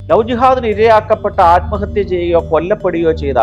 Love ജിഹാദിന് ഇരയാക്കപ്പെട്ട ആത്മഹത്യ ചെയ്യുകയോ കൊല്ലപ്പെടുകയോ ചെയ്ത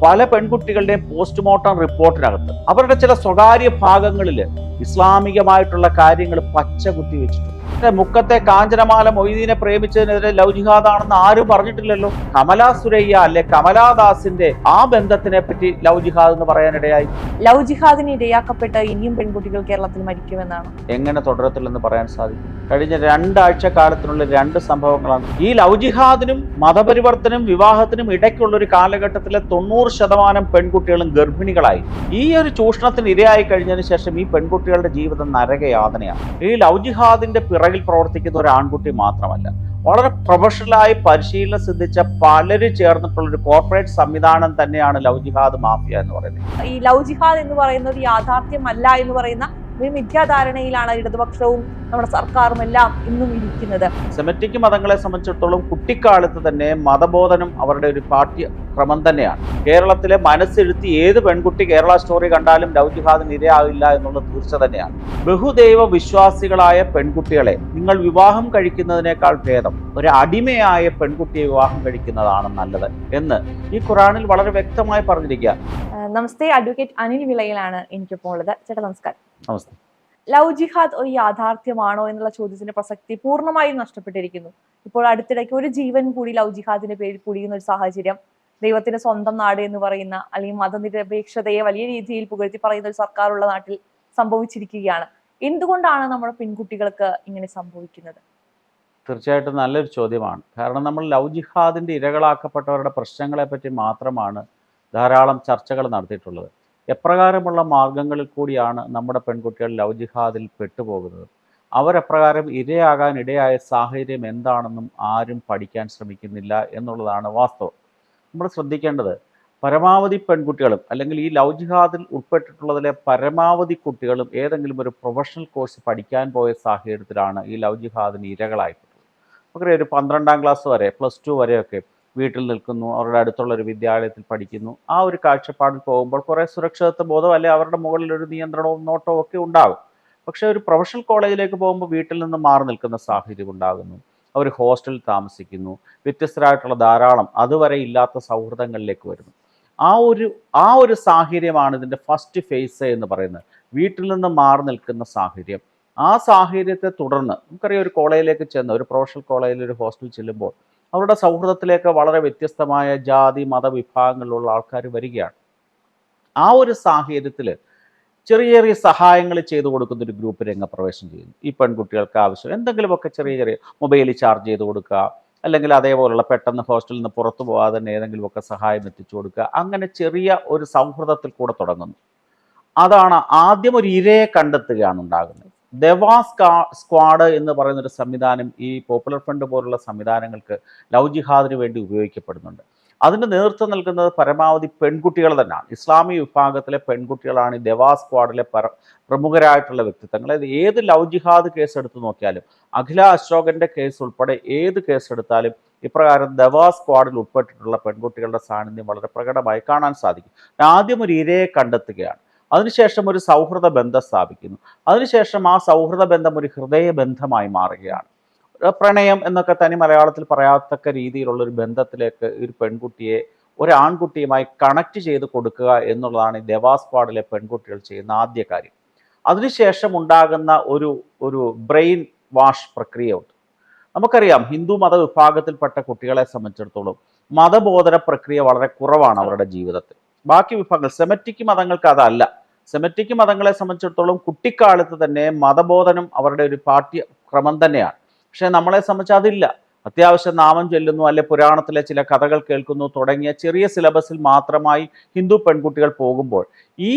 പല പെൺകുട്ടികളുടെയും പോസ്റ്റ്മോർട്ടം റിപ്പോർട്ടിനകത്ത് അവരുടെ ചില സ്വകാര്യ ഭാഗങ്ങളിൽ ഇസ്ലാമികമായിട്ടുള്ള കാര്യങ്ങൾ പച്ച കുത്തി വെച്ചിട്ടുണ്ട്. മുക്കത്തെ കാഞ്ചനമാല മൊയ്തീനെ പ്രേമിച്ചതിനെതിരെ ലവ് ജിഹാദാണെന്ന് ആരും പറഞ്ഞിട്ടില്ലല്ലോ. കമലാ സുരയ്യ അല്ലെ കമലാദാസിന്റെ ആ ബന്ധത്തിനെ പറ്റി ലവ് ജിഹാദ് എന്ന് പറയാനിടയായി. ലവ് ജിഹാദിന് ഇരയാക്കപ്പെട്ട് ഇനിയും പെൺകുട്ടികൾ കേരളത്തിൽ മരിക്കുമെന്നാണ് എങ്ങനെ തുടരത്തില്ലെന്ന് പറയാൻ സാധിക്കും? കഴിഞ്ഞ 2 ആഴ്ച കാലത്തിനുള്ള 2 സംഭവങ്ങളാണ്. ഈ ലവ് ജിഹാദിനും മതപരിവർത്തനം വിവാഹത്തിനും ഇടയ്ക്കുള്ള ഒരു കാലഘട്ടത്തിലെ 90% പെൺകുട്ടികളും ഗർഭിണികളായി. ഈ ഒരു ചൂഷണത്തിന് ഇരയായി കഴിഞ്ഞതിന് ശേഷം ഈ പെൺകുട്ടികളുടെ ജീവിതം നരകയാതനയാണ്. ഈ ലവ് ജിഹാദിന്റെ പിറകിൽ പ്രവർത്തിക്കുന്ന ഒരു ആൺകുട്ടി മാത്രമല്ല, വളരെ പ്രൊഫഷണലായി പരിശീലനം സിദ്ധിച്ച പലരും ചേർന്നിട്ടുള്ള ഒരു കോർപ്പറേറ്റ് സംവിധാനം തന്നെയാണ് ലവ് ജിഹാദ് മാഫിയ എന്ന് പറയുന്നത്. ഈ ലവ് ജിഹാദ് എന്ന് പറയുന്നത് യാഥാർത്ഥ്യമല്ല എന്ന് പറയുന്ന ഒരു മിഥ്യാധാരണയിലാണ് ഇടതുപക്ഷവും നമ്മുടെ സർക്കാരും എല്ലാം ഇന്നും ഇരിക്കുന്നത്. സെമറ്റിക് മതങ്ങളെ സംബന്ധിച്ചിടത്തോളം കുട്ടിക്കാലത്ത് തന്നെ മതബോധനം അവരുടെ ഒരു പാഠ്യക്രമം തന്നെയാണ്. കേരളത്തിലെ മനസ്സിരുത്തി ഏത് പെൺകുട്ടി കേരള സ്റ്റോറി കണ്ടാലും ലവ് ജിഹാദിന് ഇരയാവില്ല എന്നുള്ളത് തീർച്ച തന്നെയാണ്. ബഹുദൈവ വിശ്വാസികളായ പെൺകുട്ടികളെ നിങ്ങൾ വിവാഹം കഴിക്കുന്നതിനേക്കാൾ ഭേദം ഒരു അടിമയായ പെൺകുട്ടിയെ വിവാഹം കഴിക്കുന്നതാണ് നല്ലത് എന്ന് ഈ ഖുറാനിൽ വളരെ വ്യക്തമായി പറഞ്ഞിരിക്കുക. നമസ്തേ, അഡ്വക്കേറ്റ് അനിൽ വിളയിലാണ് എനിക്കിപ്പോൾ ഉള്ളത്. ചേട്ടാ നമസ്കാരം. നമസ്തേ. ലവ് ജിഹാദ് ഒരു യാഥാർത്ഥ്യമാണോ എന്നുള്ള ചോദ്യത്തിന്റെ പ്രസക്തി പൂർണ്ണമായും നഷ്ടപ്പെട്ടിരിക്കുന്നു. ഇപ്പോൾ അടുത്തിടയ്ക്ക് ഒരു ജീവൻ കൂടി ലവ് ജിഹാദിന്റെ പേരിൽ പൊടിയുന്ന ഒരു സാഹചര്യം, ദൈവത്തിന്റെ സ്വന്തം നാട് എന്ന് പറയുന്ന അല്ലെങ്കിൽ മതനിരപേക്ഷതയെ വലിയ രീതിയിൽ പുകഴ്ത്തി പറയുന്ന ഒരു സർക്കാരുള്ള നാട്ടിൽ സംഭവിച്ചിരിക്കുകയാണ്. എന്തുകൊണ്ടാണ് നമ്മുടെ പെൺകുട്ടികൾക്ക് ഇങ്ങനെ സംഭവിക്കുന്നത്? തീർച്ചയായിട്ടും നല്ലൊരു ചോദ്യമാണ്. കാരണം നമ്മൾ ലവ് ജിഹാദിന്റെ ഇരകളാക്കപ്പെട്ടവരുടെ പ്രശ്നങ്ങളെ പറ്റി മാത്രമാണ് ധാരാളം ചർച്ചകൾ നടത്തിയിട്ടുള്ളത്. എപ്രകാരമുള്ള മാർഗങ്ങളിൽ കൂടിയാണ് നമ്മുടെ പെൺകുട്ടികൾ ലവ് ജിഹാദിൽ പെട്ടുപോകുന്നത്, അവരെപ്രകാരം ഇരയാകാൻ ഇടയായ സാഹചര്യം എന്താണെന്നും ആരും പഠിക്കാൻ ശ്രമിക്കുന്നില്ല എന്നുള്ളതാണ് വാസ്തവം. നമ്മൾ ശ്രദ്ധിക്കേണ്ടത് പരമാവധി പെൺകുട്ടികളും അല്ലെങ്കിൽ ഈ ലവ് ജിഹാദിൽ ഉൾപ്പെട്ടിട്ടുള്ളതിലെ പരമാവധി കുട്ടികളും ഏതെങ്കിലും ഒരു പ്രൊഫഷണൽ കോഴ്സ് പഠിക്കാൻ പോയ സാഹചര്യത്തിലാണ് ഈ ലവ് ജിഹാദിന് ഇരകളായിട്ടുള്ളത്. നമുക്കറിയാം, ഒരു 12ാം ക്ലാസ് വരെ +2 വരെയൊക്കെ വീട്ടിൽ നിൽക്കുന്നു, അവരുടെ അടുത്തുള്ള ഒരു വിദ്യാലയത്തിൽ പഠിക്കുന്നു. ആ ഒരു കാഴ്ചപ്പാടിൽ പോകുമ്പോൾ കുറേ സുരക്ഷിതത്വ ബോധം അല്ലെ അവരുടെ മുകളിൽ ഒരു നിയന്ത്രണവും നോട്ടവും ഒക്കെ ഉണ്ടാകും. പക്ഷേ ഒരു പ്രൊഫഷണൽ കോളേജിലേക്ക് പോകുമ്പോൾ വീട്ടിൽ നിന്ന് മാറി നിൽക്കുന്ന സാഹചര്യം ഉണ്ടാകുന്നു. അവർ ഹോസ്റ്റലിൽ താമസിക്കുന്നു, വ്യത്യസ്തരായിട്ടുള്ള ധാരാളം അതുവരെ ഇല്ലാത്ത സൗഹൃദങ്ങളിലേക്ക് വരുന്നു. ആ ഒരു സാഹചര്യമാണ് ഇതിൻ്റെ ഫസ്റ്റ് ഫേസ് എന്ന് പറയുന്നത്, വീട്ടിൽ നിന്ന് മാറി നിൽക്കുന്ന സാഹചര്യം. ആ സാഹചര്യത്തെ തുടർന്ന് നമുക്കറിയാം, ഒരു കോളേജിലേക്ക് ചെന്ന് ഒരു പ്രൊഫഷണൽ കോളേജിൽ ഒരു ഹോസ്റ്റലിൽ ചെല്ലുമ്പോൾ അവരുടെ സൗഹൃദത്തിലേക്ക് വളരെ വ്യത്യസ്തമായ ജാതി മതവിഭാഗങ്ങളിലുള്ള ആൾക്കാർ വരികയാണ്. ആ ഒരു സാഹചര്യത്തിൽ ചെറിയ ചെറിയ സഹായങ്ങൾ ചെയ്തു കൊടുക്കുന്ന ഒരു ഗ്രൂപ്പ് രംഗപ്രവേശം ചെയ്യുന്നു. ഈ പെൺകുട്ടികൾക്ക് ആവശ്യം എന്തെങ്കിലുമൊക്കെ ചെറിയ മൊബൈൽ ചാർജ് ചെയ്ത് കൊടുക്കുക, അല്ലെങ്കിൽ അതേപോലുള്ള പെട്ടെന്ന് ഹോസ്റ്റലിൽ നിന്ന് പുറത്തു പോകാതെ തന്നെ ഏതെങ്കിലുമൊക്കെ സഹായം എത്തിച്ചു കൊടുക്കുക. അങ്ങനെ ചെറിയ ഒരു സൗഹൃദത്തിൽ കൂടെ തുടങ്ങുന്നു. അതാണ് ആദ്യം ഒരു ഇരയെ കണ്ടെത്തുകയാണ് ഉണ്ടാകുന്നത്. സ്ക്വാഡ് എന്ന് പറയുന്നൊരു സംവിധാനം ഈ പോപ്പുലർ ഫ്രണ്ട് പോലുള്ള സംവിധാനങ്ങൾക്ക് ലവ് ജിഹാദിന് വേണ്ടി ഉപയോഗിക്കപ്പെടുന്നുണ്ട്. അതിന് നേതൃത്വം നൽകുന്നത് പരമാവധി പെൺകുട്ടികൾ തന്നെയാണ്. ഇസ്ലാമിക വിഭാഗത്തിലെ പെൺകുട്ടികളാണ് ഈ സ്ക്വാഡിലെ പ്രമുഖരായിട്ടുള്ള വ്യക്തിത്വങ്ങൾ. ഏത് ലവ് ജിഹാദ് കേസ് എടുത്തു നോക്കിയാലും, അഖില അശോകന്റെ കേസ് ഉൾപ്പെടെ ഏത് കേസ് എടുത്താലും ഇപ്രകാരം സ്ക്വാഡിൽ ഉൾപ്പെട്ടിട്ടുള്ള പെൺകുട്ടികളുടെ സാന്നിധ്യം വളരെ പ്രകടമായി കാണാൻ സാധിക്കും. ആദ്യം ഒരു ഇരയെ കണ്ടെത്തുകയാണ്, അതിനുശേഷം ഒരു സൗഹൃദ ബന്ധം സ്ഥാപിക്കുന്നു, അതിനുശേഷം ആ സൗഹൃദ ബന്ധം ഒരു ഹൃദയബന്ധമായി മാറുകയാണ്. പ്രണയം എന്നൊക്കെ തനി മലയാളത്തിൽ പറയാത്തക്ക രീതിയിലുള്ള ഒരു ബന്ധത്തിലേക്ക് ഒരു പെൺകുട്ടിയെ ഒരു ആൺകുട്ടിയുമായി കണക്ട് ചെയ്ത് കൊടുക്കുക എന്നുള്ളതാണ് ഈ സ്ക്വാഡിലെ പെൺകുട്ടികൾ ചെയ്യുന്ന ആദ്യ കാര്യം. അതിനുശേഷം ഉണ്ടാകുന്ന ഒരു ബ്രെയിൻ വാഷ് പ്രക്രിയയുണ്ട്. നമുക്കറിയാം, ഹിന്ദു മതവിഭാഗത്തിൽപ്പെട്ട കുട്ടികളെ സംബന്ധിച്ചിടത്തോളം മതബോധന പ്രക്രിയ വളരെ കുറവാണ് അവരുടെ ജീവിതത്തിൽ. ബാക്കി വിഭാഗങ്ങൾ സെമറ്റിക് മതങ്ങൾക്ക് അതല്ല. സെമറ്റിക് മതങ്ങളെ സംബന്ധിച്ചിടത്തോളം കുട്ടിക്കാലത്ത് തന്നെ മതബോധനം അവരുടെ ഒരു പാഠ്യക്രമം തന്നെയാണ്. പക്ഷേ നമ്മളെ സംബന്ധിച്ച് അതില്ല. അത്യാവശ്യം നാമം ചൊല്ലുന്നു, അല്ലെ പുരാണത്തിലെ ചില കഥകൾ കേൾക്കുന്നു തുടങ്ങിയ ചെറിയ സിലബസിൽ മാത്രമായി ഹിന്ദു പെൺകുട്ടികൾ പോകുമ്പോൾ ഈ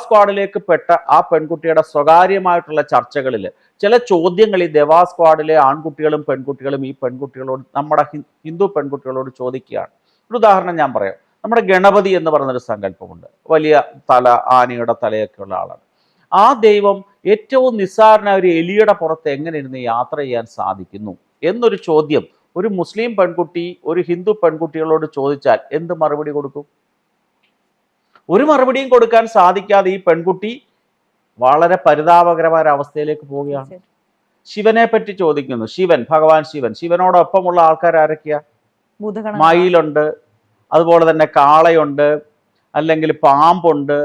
സ്ക്വാഡിലേക്ക് പെട്ട ആ പെൺകുട്ടിയുടെ സ്വകാര്യമായിട്ടുള്ള ചർച്ചകളിൽ ചില ചോദ്യങ്ങൾ ഈ സ്ക്വാഡിലെ ആൺകുട്ടികളും പെൺകുട്ടികളും ഈ പെൺകുട്ടികളോട്, നമ്മുടെ ഹിന്ദു പെൺകുട്ടികളോട് ചോദിക്കുകയാണ്. ഒരു ഉദാഹരണം ഞാൻ പറയാം. നമ്മുടെ ഗണപതി എന്ന് പറയുന്നൊരു സങ്കല്പമുണ്ട്. വലിയ തല, ആനയുടെ തലയൊക്കെയുള്ള ആളാണ്. ആ ദൈവം ഏറ്റവും നിസ്സാരനായ ഒരു എലിയുടെ പുറത്ത് എങ്ങനെ ഇരുന്ന് യാത്ര ചെയ്യാൻ സാധിക്കുന്നു എന്നൊരു ചോദ്യം ഒരു മുസ്ലിം പെൺകുട്ടി ഒരു ഹിന്ദു പെൺകുട്ടികളോട് ചോദിച്ചാൽ എന്ത് മറുപടി കൊടുക്കും? ഒരു മറുപടിയും കൊടുക്കാൻ സാധിക്കാതെ ഈ പെൺകുട്ടി വളരെ പരിതാപകരമായ അവസ്ഥയിലേക്ക് പോവുകയാണ്. ശിവനെ പറ്റി ചോദിക്കുന്നു. ശിവൻ, ഭഗവാൻ ശിവൻ, ശിവനോടൊപ്പമുള്ള ആൾക്കാർ ആരൊക്കെയാ? ഭൂതഗണങ്ങൾ. മയിലുണ്ട്, അതുപോലെ തന്നെ കാളയുണ്ട്, അല്ലെങ്കിൽ പാമ്പുണ്ട്,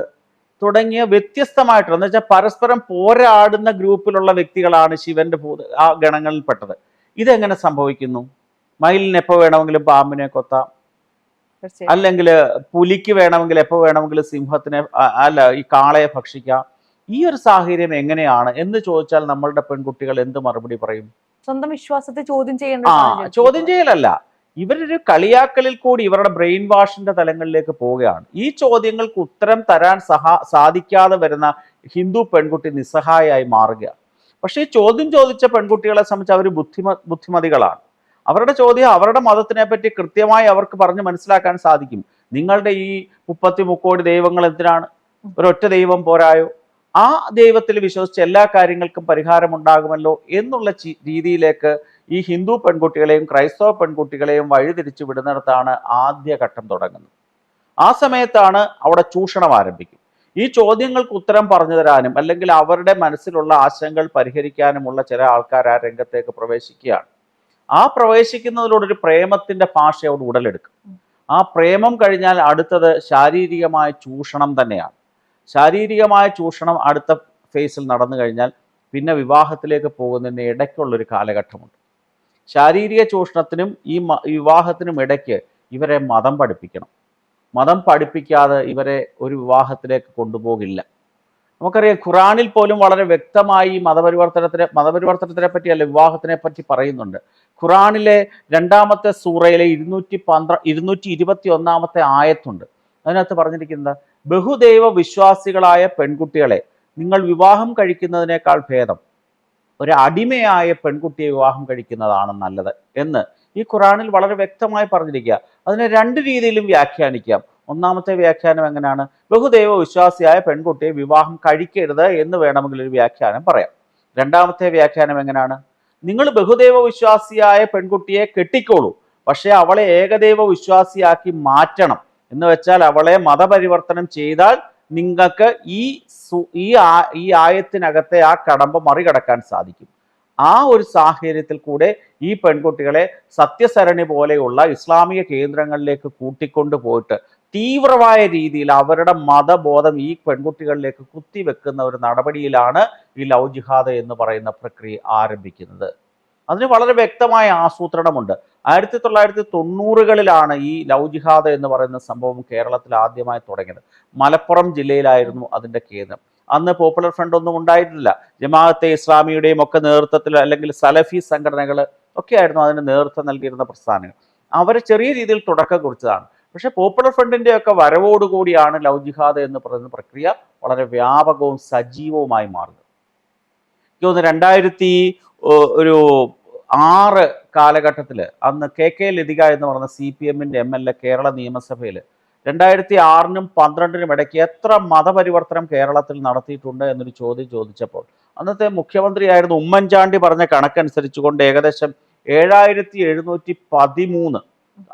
തുടങ്ങിയ വ്യത്യസ്തമായിട്ടുള്ള, എന്ന് വെച്ചാൽ പരസ്പരം പോരാടുന്ന ഗ്രൂപ്പിലുള്ള വ്യക്തികളാണ് ശിവന്റെ ആ ഗണങ്ങളിൽപ്പെട്ടത്. ഇതെങ്ങനെ സംഭവിക്കുന്നു? മയിലിന് എപ്പോൾ വേണമെങ്കിലും പാമ്പിനെ കൊത്താം, തീർച്ചയായും. അല്ലെങ്കിൽ പുലിക്ക് വേണമെങ്കിൽ എപ്പോൾ വേണമെങ്കിലും സിംഹത്തിനെ അല്ല ഈ കാളയെ ഭക്ഷിക്കാം. ഈ ഒരു സാഹചര്യം എങ്ങനെയാണ് എന്ന് ചോദിച്ചാൽ നമ്മളുടെ പെൺകുട്ടികൾ എന്ത് മറുപടി പറയും? സ്വന്തം വിശ്വാസത്തെ ചോദ്യം ചെയ്യേണ്ട ആ, ഒരു സാഹചര്യം. ചോദ്യം ചെയ്യലല്ല, ഇവരൊരു കളിയാക്കലിൽ കൂടി ഇവരുടെ ബ്രെയിൻ വാഷിന്റെ തലങ്ങളിലേക്ക് പോവുകയാണ്. ഈ ചോദ്യങ്ങൾക്ക് ഉത്തരം തരാൻ സാധിക്കാതെ വരുന്ന ഹിന്ദു പെൺകുട്ടി നിസ്സഹായായി മാറുകയാണ്. പക്ഷേ ഈ ചോദ്യം ചോദിച്ച പെൺകുട്ടികളെ സംബന്ധിച്ച് അവർ ബുദ്ധിമതികളാണ്. അവരുടെ ചോദ്യം അവരുടെ മതത്തിനെ പറ്റി കൃത്യമായി അവർക്ക് പറഞ്ഞ് മനസ്സിലാക്കാൻ സാധിക്കും. നിങ്ങളുടെ ഈ 33 ദൈവങ്ങൾ എന്തിനാണ്? ഒരൊറ്റ ദൈവം പോരായോ? ആ ദൈവത്തിൽ വിശ്വസിച്ച് എല്ലാ കാര്യങ്ങൾക്കും പരിഹാരമുണ്ടാകുമല്ലോ എന്നുള്ള രീതിയിലേക്ക് ഈ ഹിന്ദു പെൺകുട്ടികളെയും ക്രൈസ്തവ പെൺകുട്ടികളെയും വഴിതിരിച്ചു വിടുന്നിടത്താണ് ആദ്യഘട്ടം തുടങ്ങുന്നത്. ആ സമയത്താണ് അവിടെ ചൂഷണം ആരംഭിക്കും. ഈ ചോദ്യങ്ങൾക്ക് ഉത്തരം പറഞ്ഞു തരാനും അല്ലെങ്കിൽ അവരുടെ മനസ്സിലുള്ള ആശങ്കകൾ പരിഹരിക്കാനുമുള്ള ചില ആൾക്കാർ ആ രംഗത്തേക്ക് പ്രവേശിക്കുകയാണ്. ആ പ്രവേശിക്കുന്നതിലൂടെ ഒരു പ്രേമത്തിന്റെ ഭാഷ അവിടെ ഉടലെടുക്കും. ആ പ്രേമം കഴിഞ്ഞാൽ അടുത്തത് ശാരീരികമായ ചൂഷണം തന്നെയാണ്. ശാരീരികമായ ചൂഷണം അടുത്ത ഫേസിൽ നടന്നു കഴിഞ്ഞാൽ പിന്നെ വിവാഹത്തിലേക്ക് പോകുന്നതിന് ഇടയ്ക്കുള്ളൊരു കാലഘട്ടമുണ്ട്. ശാരീരിക ചൂഷണത്തിനും ഈ വിവാഹത്തിനും ഇടയ്ക്ക് ഇവരെ മതം പഠിപ്പിക്കണം. മതം പഠിപ്പിക്കാതെ ഇവരെ ഒരു വിവാഹത്തിലേക്ക് കൊണ്ടുപോകില്ല. നമുക്കറിയാം, ഖുറാനിൽ പോലും വളരെ വ്യക്തമായി മതപരിവർത്തനത്തിനെ പറ്റിയല്ല വിവാഹത്തിനെ പറ്റി പറയുന്നുണ്ട്. ഖുറാനിലെ 2-ാമത്തെ സൂറയിലെ 221-ാമത്തെ ആയത്തുണ്ട്. അതിനകത്ത് പറഞ്ഞിരിക്കുന്നത്, ബഹുദൈവ വിശ്വാസികളായ പെൺകുട്ടികളെ നിങ്ങൾ വിവാഹം കഴിക്കുന്നതിനേക്കാൾ ഭേദം ഒരു അടിമയായ പെൺകുട്ടിയെ വിവാഹം കഴിക്കുന്നതാണ് നല്ലത് എന്ന് ഈ ഖുറാനിൽ വളരെ വ്യക്തമായി പറഞ്ഞിരിക്കുക. അതിനെ 2 രീതിയിലും വ്യാഖ്യാനിക്കാം. ഒന്നാമത്തെ വ്യാഖ്യാനം എങ്ങനെയാണ്? ബഹുദൈവ വിശ്വാസിയായ പെൺകുട്ടിയെ വിവാഹം കഴിക്കരുത് എന്ന് വേണമെങ്കിൽ ഒരു വ്യാഖ്യാനം പറയാം. 2-ാമത്തെ വ്യാഖ്യാനം എങ്ങനെയാണ്? നിങ്ങൾ ബഹുദൈവ വിശ്വാസിയായ പെൺകുട്ടിയെ കെട്ടിക്കോളൂ, പക്ഷേ അവളെ ഏകദൈവ വിശ്വാസിയാക്കി മാറ്റണം. എന്ന് വെച്ചാൽ അവളെ മതപരിവർത്തനം ചെയ്താൽ നിങ്ങൾക്ക് ഈ ആയത്തിനകത്തെ ആ കടമ്പ മറികടക്കാൻ സാധിക്കും. ആ ഒരു സാഹചര്യത്തിൽ കൂടെ ഈ പെൺകുട്ടികളെ സത്യസരണി പോലെയുള്ള ഇസ്ലാമിക കേന്ദ്രങ്ങളിലേക്ക് കൂട്ടിക്കൊണ്ടു പോയിട്ട് തീവ്രമായ രീതിയിൽ അവരുടെ മതബോധം ഈ പെൺകുട്ടികളിലേക്ക് കുത്തിവെക്കുന്ന ഒരു നടപടിയിലാണ് ഈ ലവ് ജിഹാദ് എന്ന് പറയുന്ന പ്രക്രിയ ആരംഭിക്കുന്നത്. അതിന് വളരെ വ്യക്തമായ ആസൂത്രണമുണ്ട്. 1990-കളിലാണ് ഈ ലവ് ജിഹാദ് എന്ന് പറയുന്ന സംഭവം കേരളത്തിൽ ആദ്യമായി തുടങ്ങിയത്. മലപ്പുറം ജില്ലയിലായിരുന്നു അതിൻ്റെ കേന്ദ്രം. അന്ന് പോപ്പുലർ ഫ്രണ്ട് ഒന്നും ഉണ്ടായിരുന്നില്ല. ജമാഅത്തെ ഇസ്ലാമിയുടെയും ഒക്കെ നേതൃത്വത്തിൽ, അല്ലെങ്കിൽ സലഫി സംഘടനകൾ ഒക്കെ ആയിരുന്നു അതിന് നേതൃത്വം നൽകിയിരുന്ന പ്രസ്ഥാനങ്ങൾ. അവർ ചെറിയ രീതിയിൽ തുടക്കം കുറിച്ചതാണ്. പക്ഷെ പോപ്പുലർ ഫ്രണ്ടിൻ്റെ ഒക്കെ വരവോടുകൂടിയാണ് ലവ് ജിഹാദ് എന്ന് പറയുന്ന പ്രക്രിയ വളരെ വ്യാപകവും സജീവവുമായി മാറുന്നത്. എനിക്ക് തോന്നുന്നു 2006 കാലഘട്ടത്തിൽ അന്ന് KK ലതിക എന്ന് പറയുന്ന CPM-ന്റെ MLA കേരള നിയമസഭയിൽ 2006-നും 2012-നും ഇടയ്ക്ക് എത്ര മതപരിവർത്തനം കേരളത്തിൽ നടത്തിയിട്ടുണ്ട് എന്നൊരു ചോദ്യം ചോദിച്ചപ്പോൾ അന്നത്തെ മുഖ്യമന്ത്രിയായിരുന്ന ഉമ്മൻചാണ്ടി പറഞ്ഞ കണക്കനുസരിച്ചുകൊണ്ട് ഏകദേശം 7713